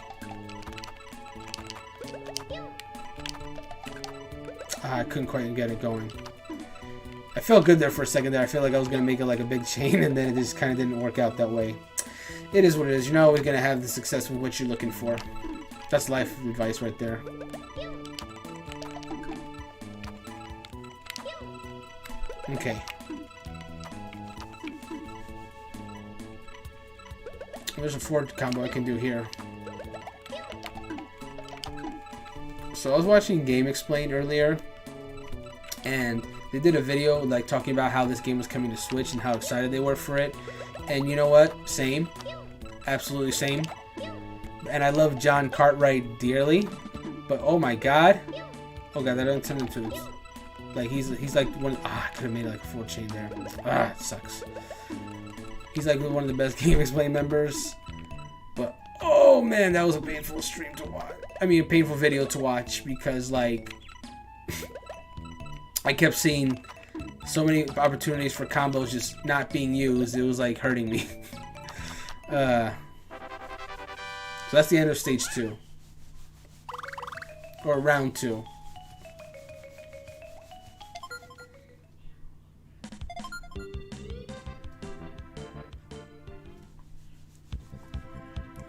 I couldn't quite get it going. I felt good there for a second there. I feel like I was going to make it like a big chain, and then it just kind of didn't work out that way. It is what it is. You're not always going to have the success with what you're looking for. That's life advice right there. Okay. There's a forward combo I can do here. So I was watching Game Explain earlier, and they did a video like talking about how this game was coming to Switch and how excited they were for it. And you know what? Same. Absolutely same. And I love John Cartwright dearly, but oh my god. Oh god, that doesn't turn into like he's like one. I could have made like a 4 chain there. It sucks. He's like one of the best Game Explain members. But oh man, that was a painful stream to watch. I mean, a painful video to watch because like I kept seeing so many opportunities for combos just not being used. It was like hurting me. So that's the end of stage 2. Or round 2.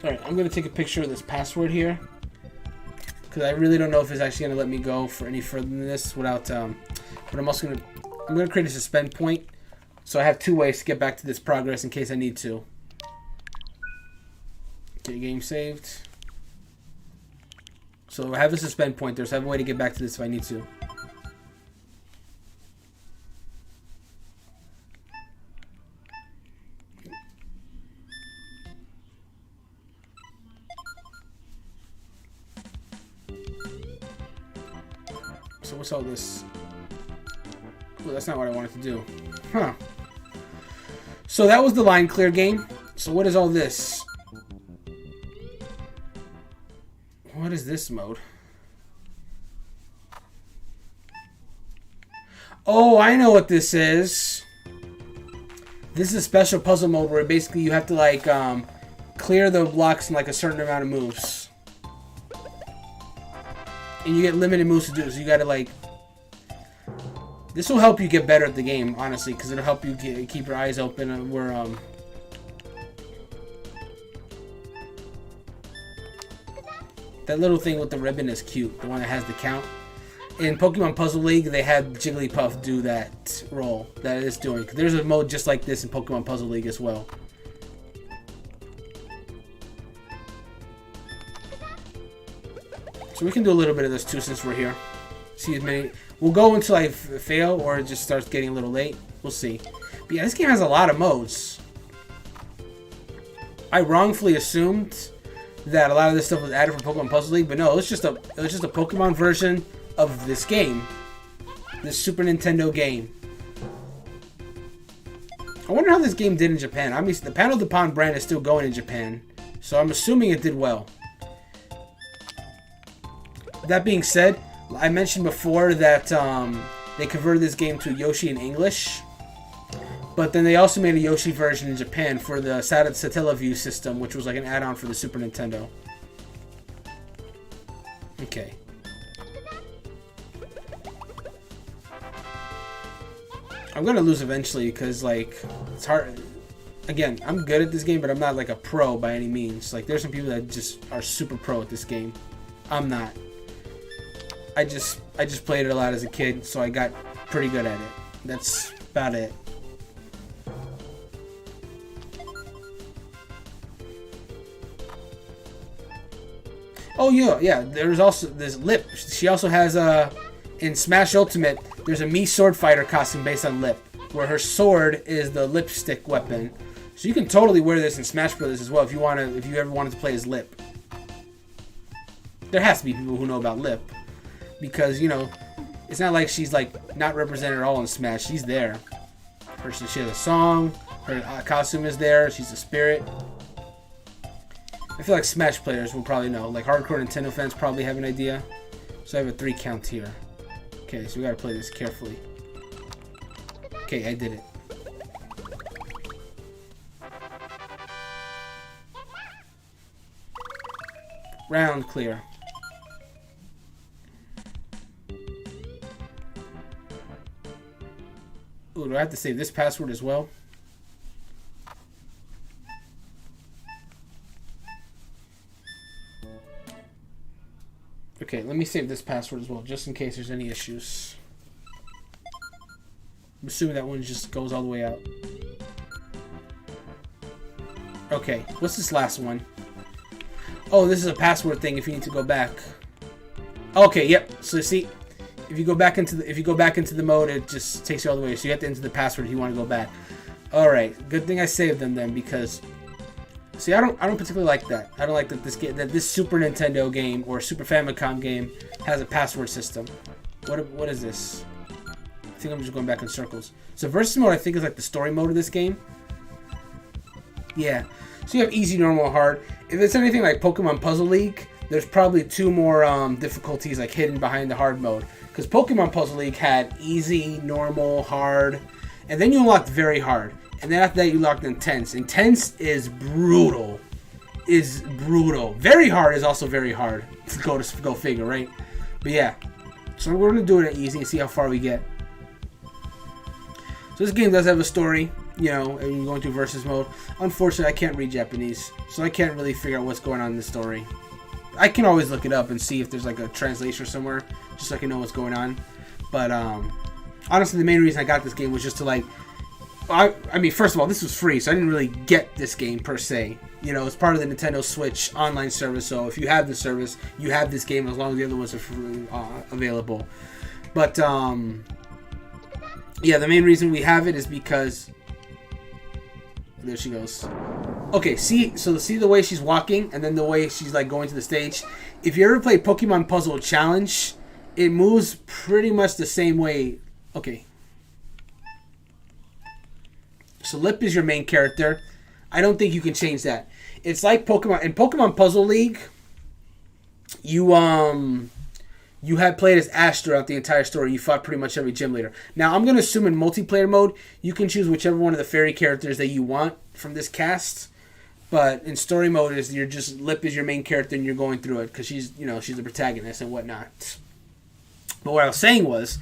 Alright, I'm going to take a picture of this password here. Because I really don't know if it's actually going to let me go for any further than this without... but I'm also going to... I'm going to create a suspend point. So I have 2 ways to get back to this progress in case I need to. Okay, game saved. So I have a suspend point there, so I have a way to get back to this if I need to. So what's all this? Oh, that's not what I wanted to do. Huh. So that was the line clear game. So what is all this? What is this mode? Oh, I know what this is. This is a special puzzle mode where basically you have to like clear the blocks in like a certain amount of moves. And you get limited moves to do, so you gotta like... This will help you get better at the game, honestly, because it'll help you keep your eyes open where, that little thing with the ribbon is cute, the one that has the count. In Pokemon Puzzle League, they had Jigglypuff do that role that it's doing. There's a mode just like this in Pokemon Puzzle League as well. So we can do a little bit of this too since we're here. See as many... We'll go until I fail or it just starts getting a little late. We'll see. But yeah, this game has a lot of modes. I wrongfully assumed that a lot of this stuff was added for Pokemon Puzzle League, but no, it was just a Pokemon version of this game. This Super Nintendo game. I wonder how this game did in Japan. I mean, the Panel de Pon brand is still going in Japan, so I'm assuming it did well. That being said, I mentioned before that they converted this game to Yoshi in English, but then they also made a Yoshi version in Japan for the Satellaview system, which was like an add-on for the Super Nintendo. Okay. I'm gonna lose eventually because like it's hard. Again, I'm good at this game, but I'm not like a pro by any means. Like there's some people that just are super pro at this game. I'm not. I just played it a lot as a kid, so I got pretty good at it. That's about it. Oh yeah. There's also this Lip. She also has in Smash Ultimate. There's a Mii Sword Fighter costume based on Lip, where her sword is the lipstick weapon. So you can totally wear this in Smash Brothers as well if you ever wanted to play as Lip. There has to be people who know about Lip. Because, you know, it's not like she's, like, not represented at all in Smash. She's there. She has a song. Her costume is there. She's a spirit. I feel like Smash players will probably know. Like, hardcore Nintendo fans probably have an idea. So I have a 3 count here. Okay, so we gotta play this carefully. Okay, I did it. Round clear. Ooh, do I have to save this password as well? Okay, let me save this password as well, just in case there's any issues. I'm assuming that one just goes all the way out. Okay, what's this last one? Oh, this is a password thing if you need to go back. Okay, yep. So see, if you go back into the mode, it just takes you all the way. So you have to enter the password if you want to go back. All right, good thing I saved them then, because see, I don't particularly like that. I don't like that this Super Nintendo game or Super Famicom game has a password system. What is this? I think I'm just going back in circles. So versus mode, I think, is like the story mode of this game. Yeah. So you have easy, normal, hard. If it's anything like Pokemon Puzzle League, there's probably 2 more difficulties like hidden behind the hard mode. Because Pokemon Puzzle League had easy, normal, hard, and then you unlocked very hard. And then after that, you locked intense. Intense is brutal. Very hard is also very hard. Go figure, right? But yeah. So we're gonna do it at easy and see how far we get. So this game does have a story, you know, and you're going through versus mode. Unfortunately, I can't read Japanese, so I can't really figure out what's going on in the story. I can always look it up and see if there's like a translation somewhere, just so I can know what's going on. But honestly, the main reason I got this game was just to like, I mean, first of all, this was free, so I didn't really get this game per se. You know, it's part of the Nintendo Switch online service, so if you have the service, you have this game as long as the other ones are free, available. But yeah, the main reason we have it is because there she goes. Okay, see the way she's walking and then the way she's like going to the stage. If you ever play Pokemon Puzzle Challenge, it moves pretty much the same way. Okay. So Lip is your main character. I don't think you can change that. It's like Pokemon in Pokemon Puzzle League. You had played as Ash throughout the entire story. You fought pretty much every gym leader. Now I'm gonna assume in multiplayer mode you can choose whichever one of the fairy characters that you want from this cast. But in story mode, Lip is your main character and you're going through it because she's the protagonist and whatnot. But what I was saying was,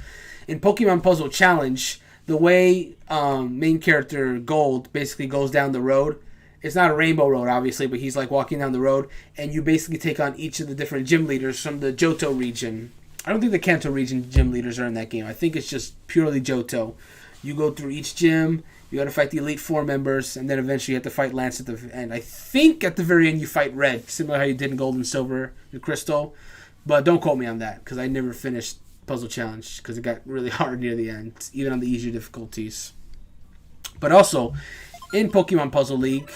in Pokemon Puzzle Challenge, the way main character Gold basically goes down the road, it's not a rainbow road obviously, but he's like walking down the road and you basically take on each of the different gym leaders from the Johto region. I don't think the Kanto region gym leaders are in that game. I think it's just purely Johto. You go through each gym, you got to fight the Elite Four members, and then eventually you have to fight Lance at the end. I think at the very end you fight Red, similar to how you did in Gold and Silver and Crystal. But don't quote me on that, because I never finished Puzzle Challenge, because it got really hard near the end, even on the easier difficulties. But also, in Pokemon Puzzle League...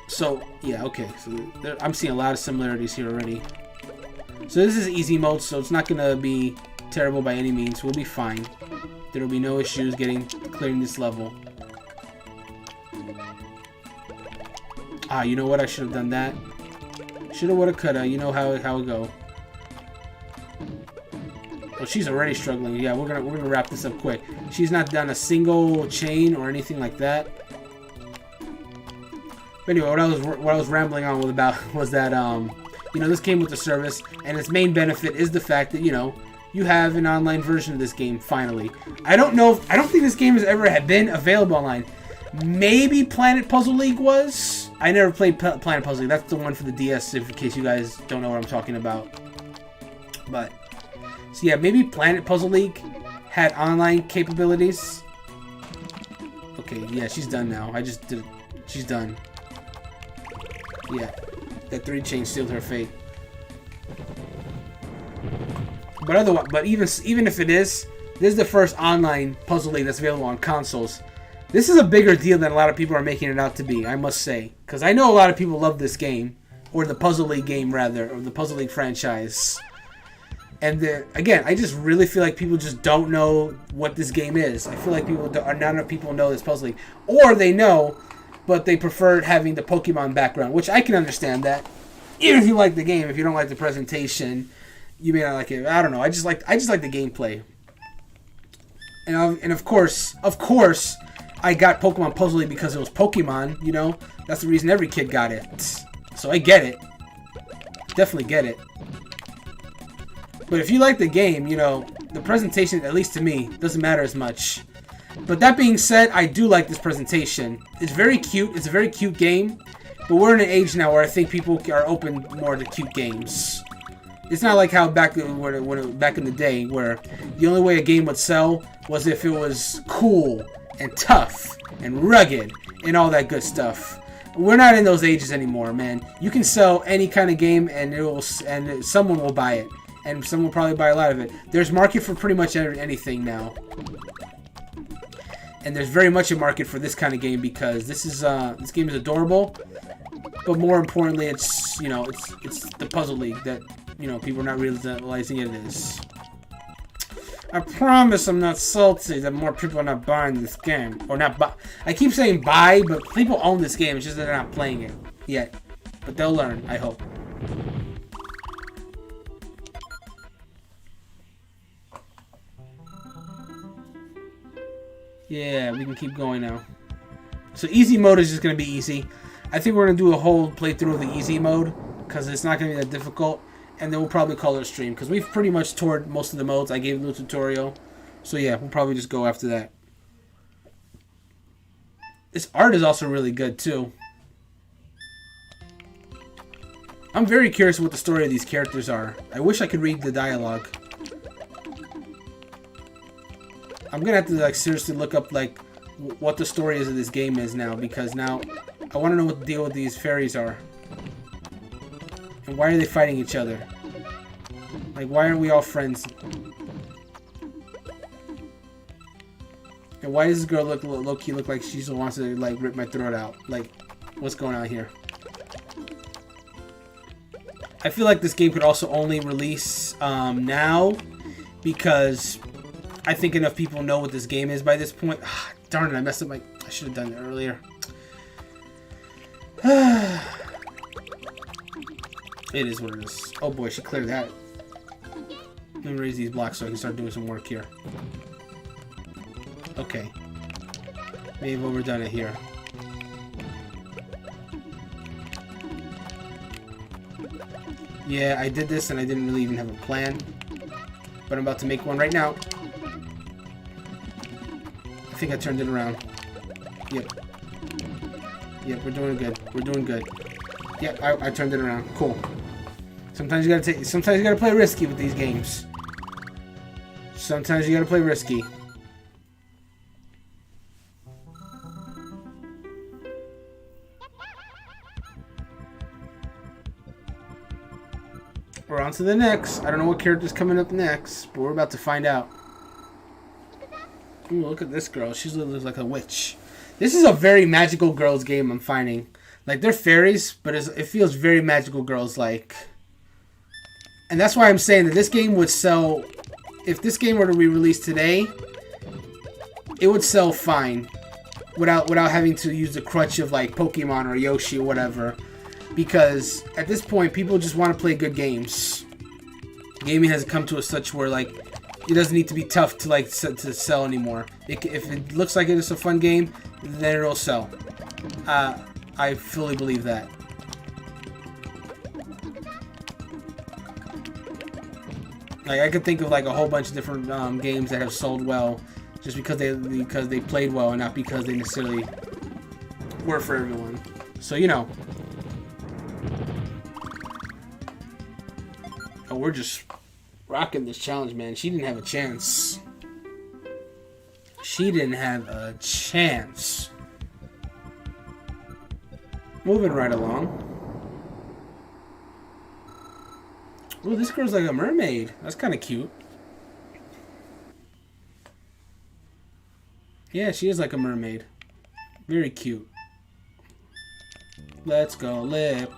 So, yeah, okay. So I'm seeing a lot of similarities here already. So this is easy mode, so it's not going to be terrible by any means. We'll be fine. There will be no issues clearing this level. Ah, you know what? I should have done that. Shoulda, woulda, coulda. You know how it go. Oh, she's already struggling. Yeah, we're gonna wrap this up quick. She's not done a single chain or anything like that. But anyway, what I was rambling on was that this came with the service, and its main benefit is the fact that you have an online version of this game finally. I don't think this game has ever been available online. Maybe Planet Puzzle League was. I never played Planet Puzzle League. That's the one for the DS, in case you guys don't know what I'm talking about. But so yeah, maybe Planet Puzzle League had online capabilities. Okay, yeah, she's done now. I just did it. She's done. Yeah, that 3 chain sealed her fate. But otherwise, even if it is, this is the first online Puzzle League that's available on consoles. This is a bigger deal than a lot of people are making it out to be, I must say. Because I know a lot of people love this game. Or the Puzzle League game, rather. Or the Puzzle League franchise. And again, I just really feel like people just don't know what this game is. I feel like not enough people know this Puzzle League. Or they know, but they prefer having the Pokemon background. Which I can understand that. Even if you like the game, if you don't like the presentation, you may not like it. I don't know. I just like the gameplay. And of course, I got Pokemon Puzzle League because it was Pokemon, That's the reason every kid got it. So I get it. Definitely get it. But if you like the game, the presentation, at least to me, doesn't matter as much. But that being said, I do like this presentation. It's very cute. It's a very cute game. But we're in an age now where I think people are open more to cute games. It's not like how back back in the day where the only way a game would sell was if it was cool and tough and rugged and all that good stuff. We're not in those ages anymore, man. You can sell any kind of game and someone will buy it, and someone will probably buy a lot of it. There's market for pretty much anything now, and there's very much a market for this kind of game because this game is adorable, but more importantly, it's it's the puzzle league that people are not realizing it is. I promise I'm not salty that more people are not buying this game. Or not buy. I keep saying buy, but people own this game. It's just that they're not playing it yet. But they'll learn, I hope. Yeah, we can keep going now. So easy mode is just going to be easy. I think we're going to do a whole playthrough of the easy mode, because it's not going to be that difficult. And then we'll probably call it a stream, because we've pretty much toured most of the modes. I gave a little tutorial. So yeah, we'll probably just go after that. This art is also really good, too. I'm very curious what the story of these characters are. I wish I could read the dialogue. I'm going to have to seriously look up what the story is of this game is now, because now I want to know what the deal with these fairies are. And why are they fighting each other? Why aren't we all friends? And why does this girl low-key look like she wants to, rip my throat out? What's going on here? I feel like this game could also only release now, because I think enough people know what this game is by this point. Darn it, I messed up I should have done it earlier. It is what it is. Oh boy, she cleared that. Let me raise these blocks so I can start doing some work here. Okay. May have overdone it here. Yeah, I did this and I didn't really even have a plan. But I'm about to make one right now. I think I turned it around. Yep. Yep, we're doing good. We're doing good. Yep, I turned it around. Cool. Sometimes you gotta play risky with these games. Sometimes you gotta play risky. We're on to the next. I don't know what character's coming up next, but we're about to find out. Ooh, look at this girl. She looks like a witch. This is a very magical girls game, I'm finding. They're fairies, but it feels very magical girls-like. And that's why I'm saying that this game would sell... If this game were to be released today, it would sell fine. Without having to use the crutch of, Pokemon or Yoshi or whatever. Because, at this point, people just want to play good games. Gaming has come to a such where, it doesn't need to be tough to sell anymore. If it looks like it's a fun game, then it'll sell. I fully believe that. I could think of a whole bunch of different games that have sold well just because they played well and not because they necessarily were for everyone. So Oh, we're just rocking this challenge, man. She didn't have a chance. She didn't have a chance. Moving right along. Ooh, this girl's like a mermaid. That's kind of cute. Yeah, she is like a mermaid. Very cute. Let's go, lip.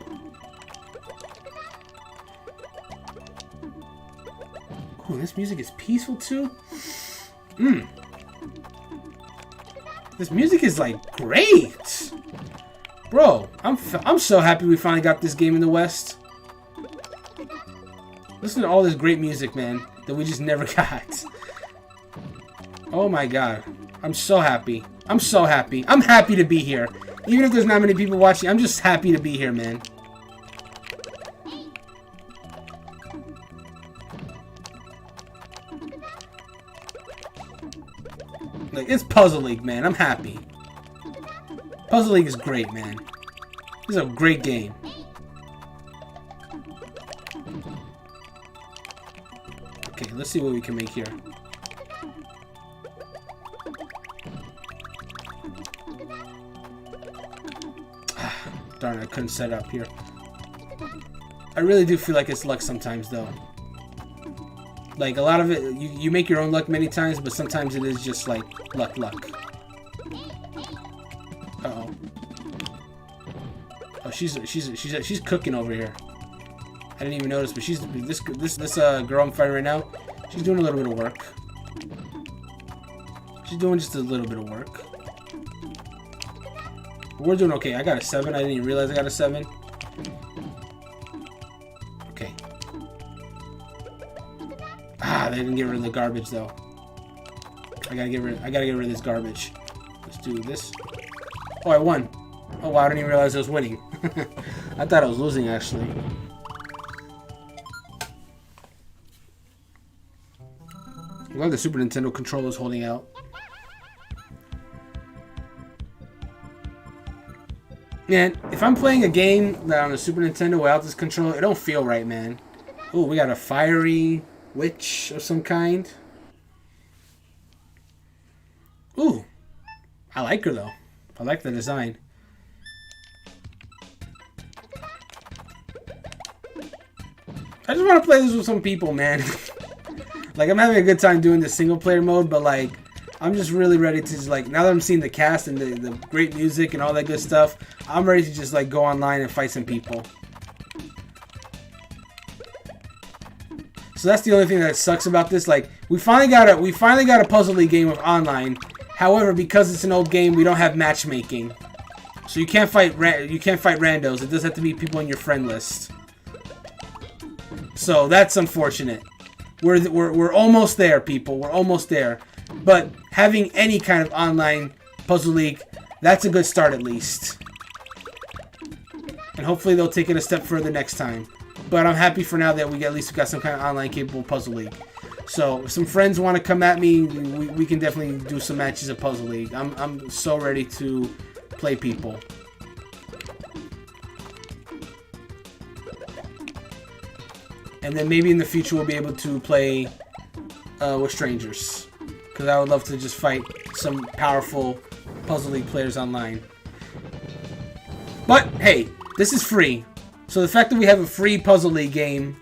Ooh, this music is peaceful too. This music is great. Bro, I'm so happy we finally got this game in the West. Listen to all this great music, man, that we just never got. Oh my god. I'm so happy. I'm so happy. I'm happy to be here. Even if there's not many people watching, I'm just happy to be here, man. It's Puzzle League, man. I'm happy. Puzzle League is great, man. This is a great game. Okay, let's see what we can make here. Darn, I couldn't set up here. I really do feel like it's luck sometimes, though. Like, a lot of it, you make your own luck many times, but sometimes it is just, like, luck. Uh-oh. Oh, she's cooking over here. I didn't even notice, but this girl I'm fighting right now, she's doing a little bit of work. She's doing just a little bit of work. But we're doing okay. I got a 7. I didn't even realize I got a 7. Okay. Ah, they didn't get rid of the garbage though. I gotta get rid of this garbage. Let's do this. Oh, I won. Oh wow, I didn't even realize I was winning. I thought I was losing actually. I'm glad the Super Nintendo controller's holding out. Man, if I'm playing a game on a Super Nintendo without this controller, it don't feel right, man. Ooh, we got a fiery witch of some kind. Ooh, I like her though. I like the design. I just want to play this with some people, man. Like, I'm having a good time doing the single player mode, but like, I'm just really ready to just, like, now that I'm seeing the cast and the great music and all that good stuff, I'm ready to just like go online and fight some people. So that's the only thing that sucks about this. Like, we finally got a Puzzle League game with online. However, because it's an old game, we don't have matchmaking. So you can't fight randos. It does have to be people on your friend list. So that's unfortunate. We're almost there, people. We're almost there. But having any kind of online Puzzle League, that's a good start at least. And hopefully they'll take it a step further next time. But I'm happy for now that we at least got some kind of online capable Puzzle League. So if some friends want to come at me, we can definitely do some matches of Puzzle League. I'm so ready to play people. And then maybe in the future we'll be able to play with strangers. Because I would love to just fight some powerful Puzzle League players online. But hey, this is free. So the fact that we have a free Puzzle League game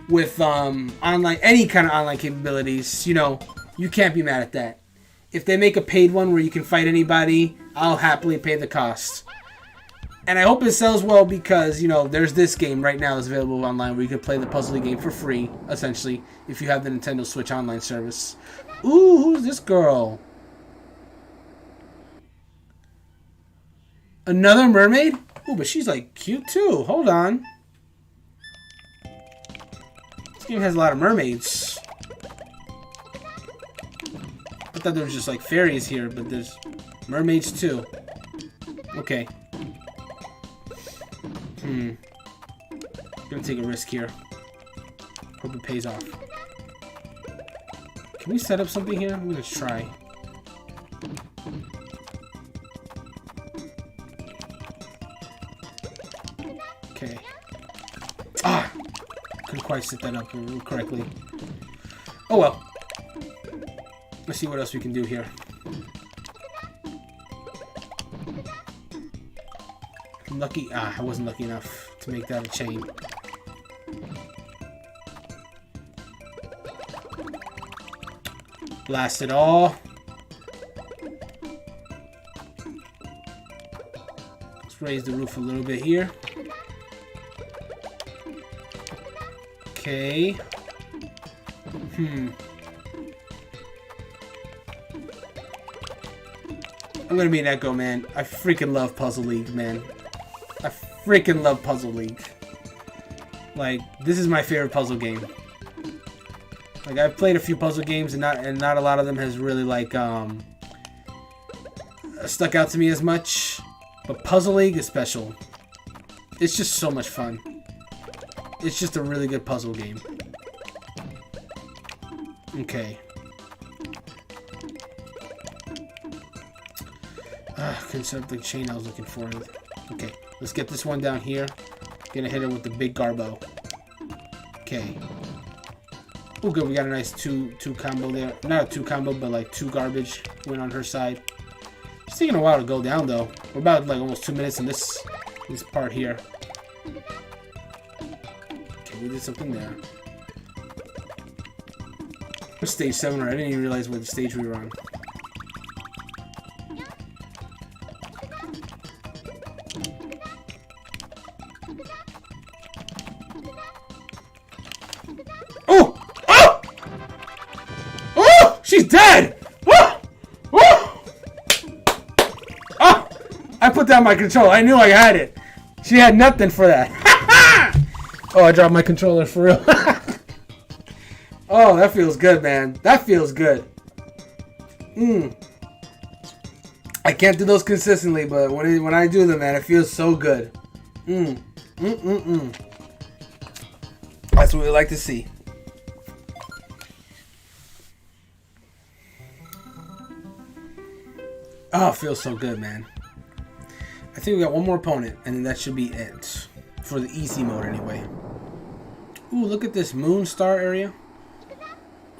with online, any kind of online capabilities, you know, you can't be mad at that. If they make a paid one where you can fight anybody, I'll happily pay the cost. And I hope it sells well because, you know, there's this game right now that's available online where you can play the Puzzle League game for free, essentially, if you have the Nintendo Switch online service. Ooh, who's this girl? Another mermaid? Ooh, but she's, like, cute, too. Hold on. This game has a lot of mermaids. I thought there was just, like, fairies here, but there's mermaids, too. Okay. Gonna take a risk here. Hope it pays off. Can we set up something here? I'm gonna try. Okay. Ah! Couldn't quite set that up correctly. Oh well. Let's see what else we can do here. I'm lucky. I wasn't lucky enough to make that a chain. Blast it all. Let's raise the roof a little bit here. Okay. I'm gonna be an Echo, man. I freaking love Puzzle League, man. I freaking love Puzzle League. Like, this is my favorite puzzle game. Like, I've played a few puzzle games and not a lot of them has really like stuck out to me as much. But Puzzle League is special. It's just so much fun. It's just a really good puzzle game. Okay. Couldn't set up the chain I was looking for. Okay, let's get this one down here. Gonna hit it with the big garbo. Okay. Oh, good. We got a nice two combo there. Not a 2 combo, but like 2 garbage went on her side. It's taking a while to go down, though. We're about like almost 2 minutes in this part here. Okay, we did something there. We're stage 7, or I didn't even realize what stage we were on. Oh! Oh! Oh! She's dead! Oh! Oh! Oh! I put down my controller. I knew I had it. She had nothing for that. Oh, I dropped my controller for real. Oh, that feels good, man. That feels good. I can't do those consistently, but when I do them, man, it feels so good. That's what we like to see. Oh, it feels so good, man. I think we got one more opponent, and then that should be it. For the easy mode, anyway. Ooh, look at this moon star area.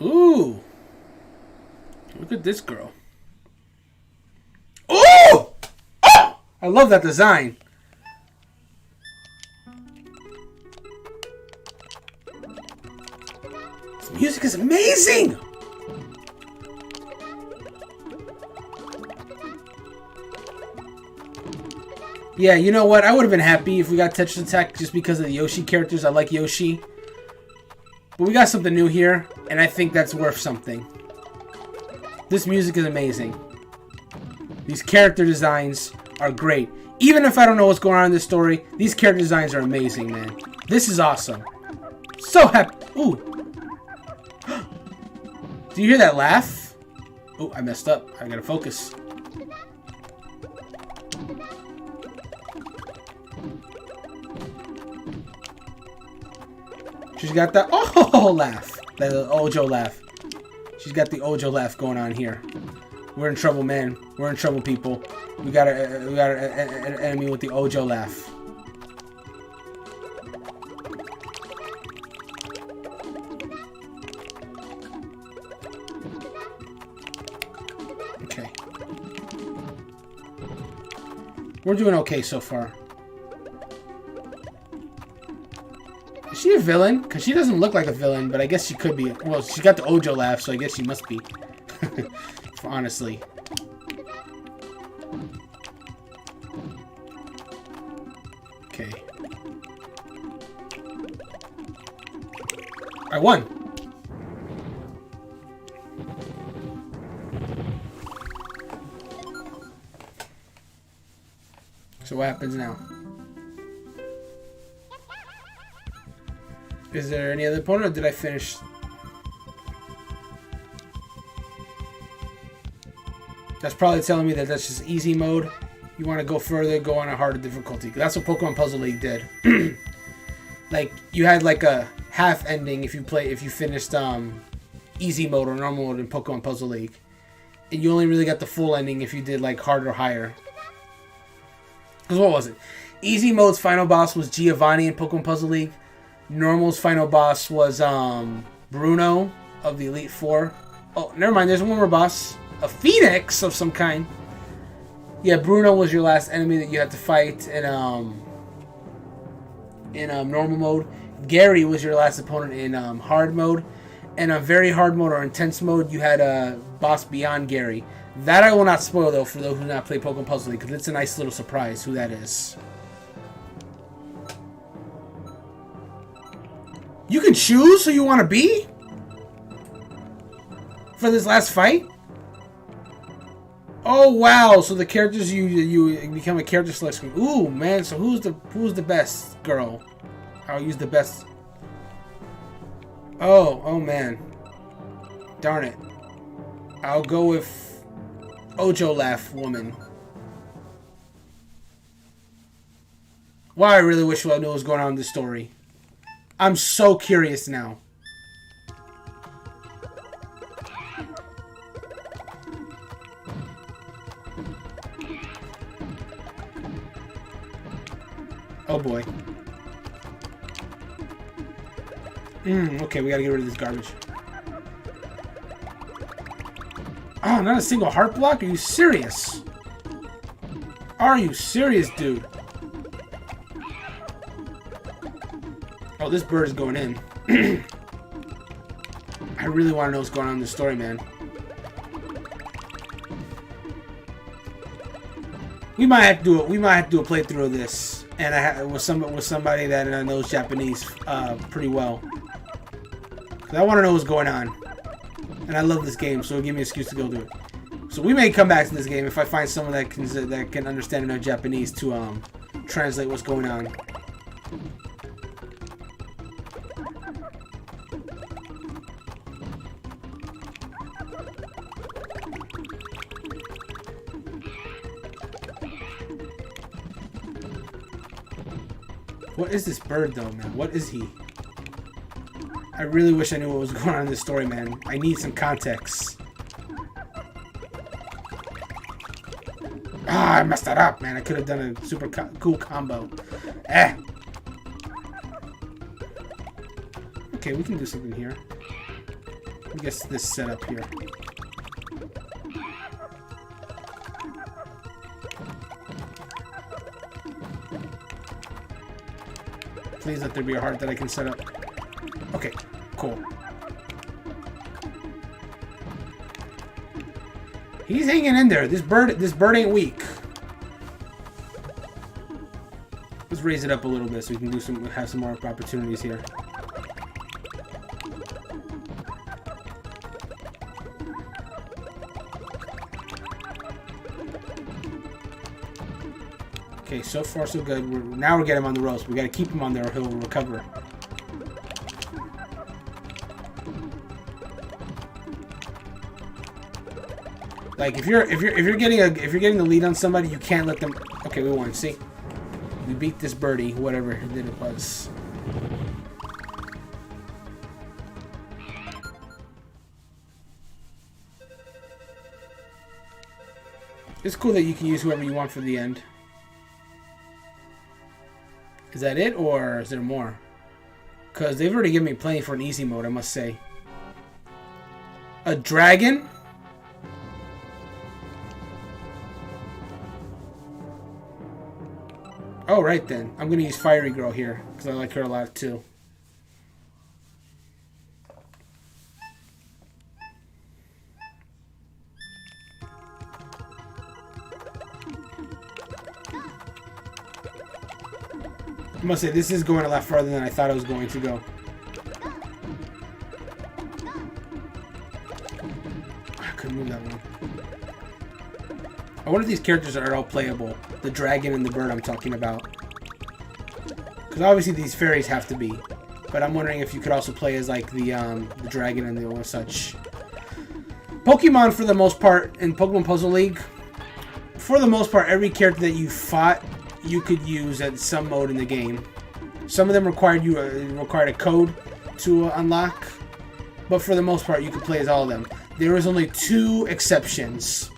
Ooh. Look at this girl. Ooh! Oh! I love that design. This music is amazing! Yeah, you know what? I would have been happy if we got Tetris Attack just because of the Yoshi characters. I like Yoshi. But we got something new here, and I think that's worth something. This music is amazing. These character designs are great. Even if I don't know what's going on in this story, these character designs are amazing, man. This is awesome. So happy. Ooh. Do you hear that laugh? Oh, I messed up. I gotta focus. She's got that laugh. That Ojo laugh. She's got the Ojo laugh going on here. We're in trouble, man. We're in trouble, people. We got an enemy with the Ojo laugh. Okay. We're doing okay so far. Is she a villain? Because she doesn't look like a villain, but I guess she could be. Well, she got the Ojo laugh, so I guess she must be. Honestly. Okay. I won. So what happens now? Is there any other opponent, or did I finish? That's probably telling me that that's just easy mode. You want to go further, go on a harder difficulty. That's what Pokemon Puzzle League did. Like, you had like a half ending if you finished easy mode or normal mode in Pokemon Puzzle League. And you only really got the full ending if you did like hard or higher. Because what was it? Easy mode's final boss was Giovanni in Pokemon Puzzle League. Normal's final boss was Bruno of the Elite Four. Oh, never mind. There's one more boss. A Phoenix of some kind. Yeah, Bruno was your last enemy that you had to fight in normal mode. Gary was your last opponent in hard mode. And a very hard mode or intense mode, you had a boss beyond Gary. That I will not spoil, though, for those who do not play Pokemon Puzzle League, because it's a nice little surprise who that is. You can choose who you want to be? For this last fight? Oh wow! So the characters you become a character select screen. Ooh man! So who's the best girl? I'll use the best. Oh man! Darn it! I'll go with Ojo Laugh Woman. Wow! I really wish I knew what was going on in this story. I'm so curious now. Oh boy. Okay, we gotta get rid of this garbage. Oh, not a single heart block? Are you serious? Are you serious, dude? Oh, this bird is going in. I really want to know what's going on in this story, man. We might have to do it. We might have to do a playthrough of this, and with somebody that knows Japanese pretty well. Cause I want to know what's going on, and I love this game, so it'll give me an excuse to go do it. So we may come back to this game if I find someone that can understand enough Japanese to translate what's going on. What is this bird, though, man? What is he? I really wish I knew what was going on in this story, man. I need some context. Ah, I messed that up, man. I could have done a super cool combo. Eh. Okay, we can do something here. Let me get this set up here. Please let there be a heart that I can set up. Okay, cool. He's hanging in there. This bird ain't weak. Let's raise it up a little bit so we can have some more opportunities here. Okay, so far so good. Now we're getting him on the ropes. We got to keep him on there or he'll recover. Like if you're getting the lead on somebody, you can't let them. Okay, we won. See, we beat this birdie, whatever it was. It's cool that you can use whoever you want for the end. Is that it, or is there more? Because they've already given me plenty for an easy mode, I must say. A dragon? Oh, right then. I'm going to use Fiery Girl here, because I like her a lot, too. I must say, this is going a lot farther than I thought it was going to go. I couldn't move that one. I wonder if these characters are all playable. The dragon and the bird I'm talking about. Because obviously these fairies have to be. But I'm wondering if you could also play as like the dragon and the such. Pokemon, for the most part, in Pokemon Puzzle League, for the most part, every character that you fought, you could use at some mode in the game. Some of them required a code to unlock, but for the most part, you could play as all of them. There was only 2 exceptions.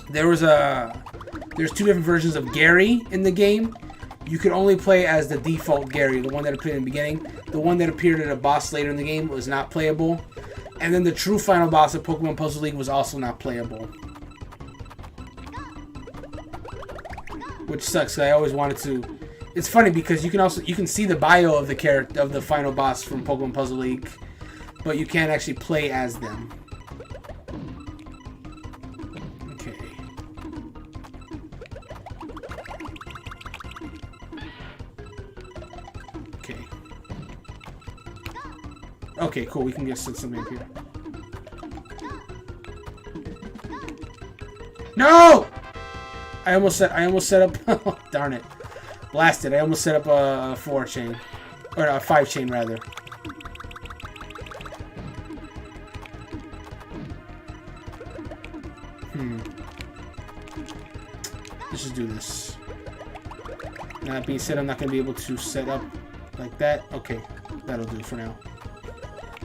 There's 2 different versions of Gary in the game. You could only play as the default Gary, the one that appeared in the beginning. The one that appeared at a boss later in the game was not playable. And then the true final boss of Pokemon Puzzle League was also not playable. Which sucks, 'cause I always wanted to. It's funny because you can see the bio of the character of the final boss from Pokemon Puzzle League, but you can't actually play as them. Okay. Okay. Okay, cool. We can get something up here. No! I almost set up. Darn it! Blasted! I almost set up a 4-chain, or a 5-chain rather. Let's just do this. That being said, I'm not gonna be able to set up like that. Okay, that'll do for now.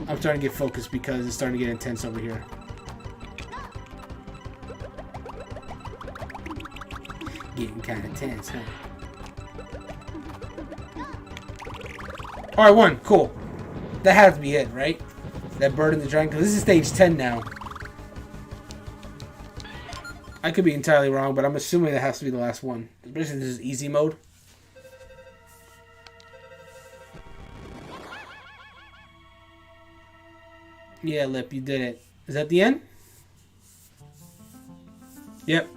I'm starting to get focused because it's starting to get intense over here. Getting kind of tense, huh? Alright, 1. Cool. That had to be it, right? That bird and the dragon. Because this is stage 10 now. I could be entirely wrong, but I'm assuming that has to be the last one. Especially this is easy mode. Yeah, Lip, you did it. Is that the end? Yep.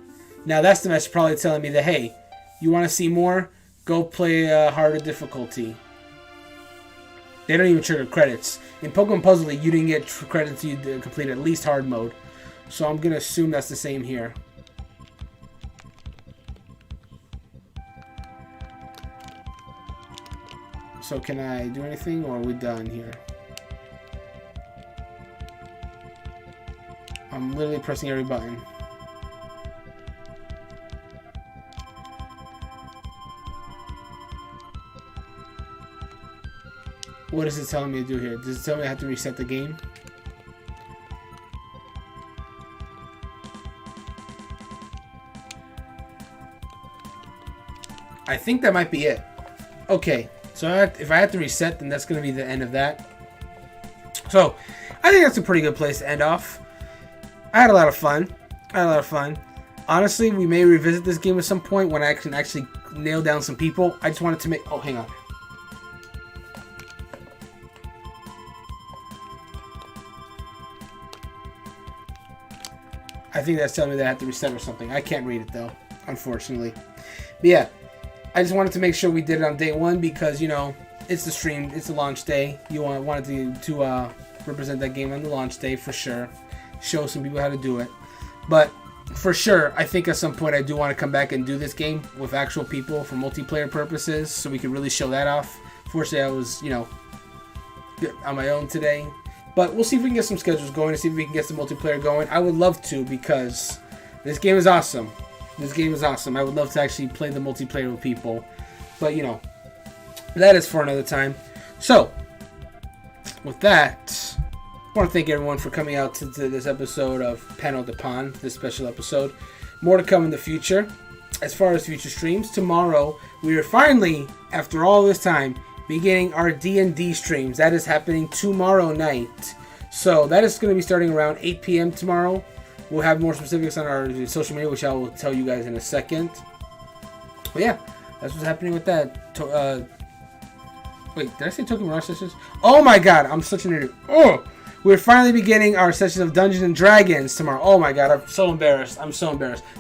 Now that's the message probably telling me that, hey, you want to see more? Go play harder difficulty. They don't even trigger credits. In Pokemon Puzzle League, you didn't get credits to complete at least hard mode. So I'm going to assume that's the same here. So can I do anything, or are we done here? I'm literally pressing every button. What is it telling me to do here? Does it tell me I have to reset the game? I think that might be it. Okay, so if I have to reset, then that's going to be the end of that. So, I think that's a pretty good place to end off. I had a lot of fun. Honestly, we may revisit this game at some point when I can actually nail down some people. I just wanted to make... Oh, hang on. I think that's telling me that I have to reset or something. I can't read it, though, unfortunately. But yeah, I just wanted to make sure we did it on day one because, you know, it's the stream. It's the launch day. You wanted to represent that game on the launch day for sure. Show some people how to do it. But for sure, I think at some point I do want to come back and do this game with actual people for multiplayer purposes so we can really show that off. Fortunately, I was, you know, on my own today. But we'll see if we can get some schedules going and see if we can get some multiplayer going. I would love to because this game is awesome. I would love to actually play the multiplayer with people. But, you know, that is for another time. So, with that, I want to thank everyone for coming out to this episode of Panel de Pon, this special episode. More to come in the future. As far as future streams, tomorrow we are finally, after all this time, beginning our D&D streams. That is happening tomorrow night. So that is going to be starting around 8 p.m. tomorrow. We'll have more specifics on our social media, which I will tell you guys in a second. But yeah, that's what's happening with that. Wait, did I say Tokyo Mirage Sessions? Oh my god, I'm such an idiot. Oh! We're finally beginning our sessions of Dungeons and Dragons tomorrow. Oh my god, I'm so embarrassed.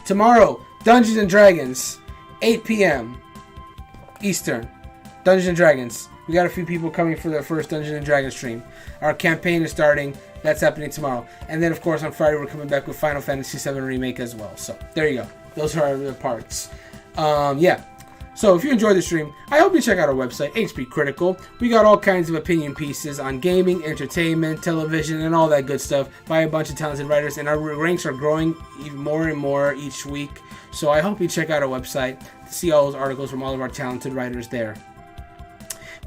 Tomorrow, Dungeons and Dragons, 8 p.m. Eastern. Dungeons and Dragons. We got a few people coming for their first Dungeons and Dragons stream. Our campaign is starting. That's happening tomorrow. And then, of course, on Friday, we're coming back with Final Fantasy VII Remake as well. So, there you go. Those are our parts. Yeah. So, if you enjoyed the stream, I hope you check out our website, HPCritical. We got all kinds of opinion pieces on gaming, entertainment, television, and all that good stuff by a bunch of talented writers. And our ranks are growing even more and more each week. So, I hope you check out our website to see all those articles from all of our talented writers there.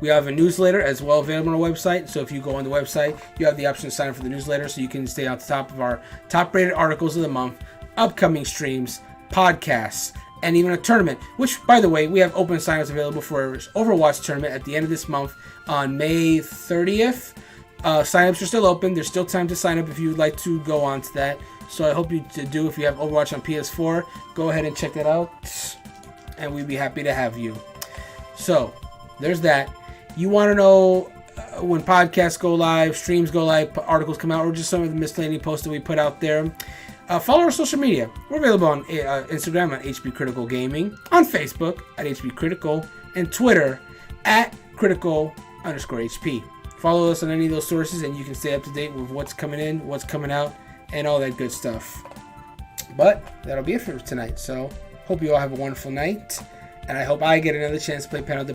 We have a newsletter as well available on our website. So if you go on the website, you have the option to sign up for the newsletter so you can stay on top of our top-rated articles of the month, upcoming streams, podcasts, and even a tournament. Which, by the way, we have open signups available for Overwatch tournament at the end of this month on May 30th. Signups are still open. There's still time to sign up if you would like to go on to that. So I hope you do. If you have Overwatch on PS4, go ahead and check that out. And we'd be happy to have you. So, there's that. You want to know when podcasts go live, streams go live, articles come out, or just some of the miscellaneous posts that we put out there, follow our social media. We're available on Instagram at HPCritical Gaming, on Facebook at HPCritical, and Twitter at critical_HP. Follow us on any of those sources, and you can stay up to date with what's coming in, what's coming out, and all that good stuff. But that'll be it for tonight. So, hope you all have a wonderful night, and I hope I get another chance to play Panel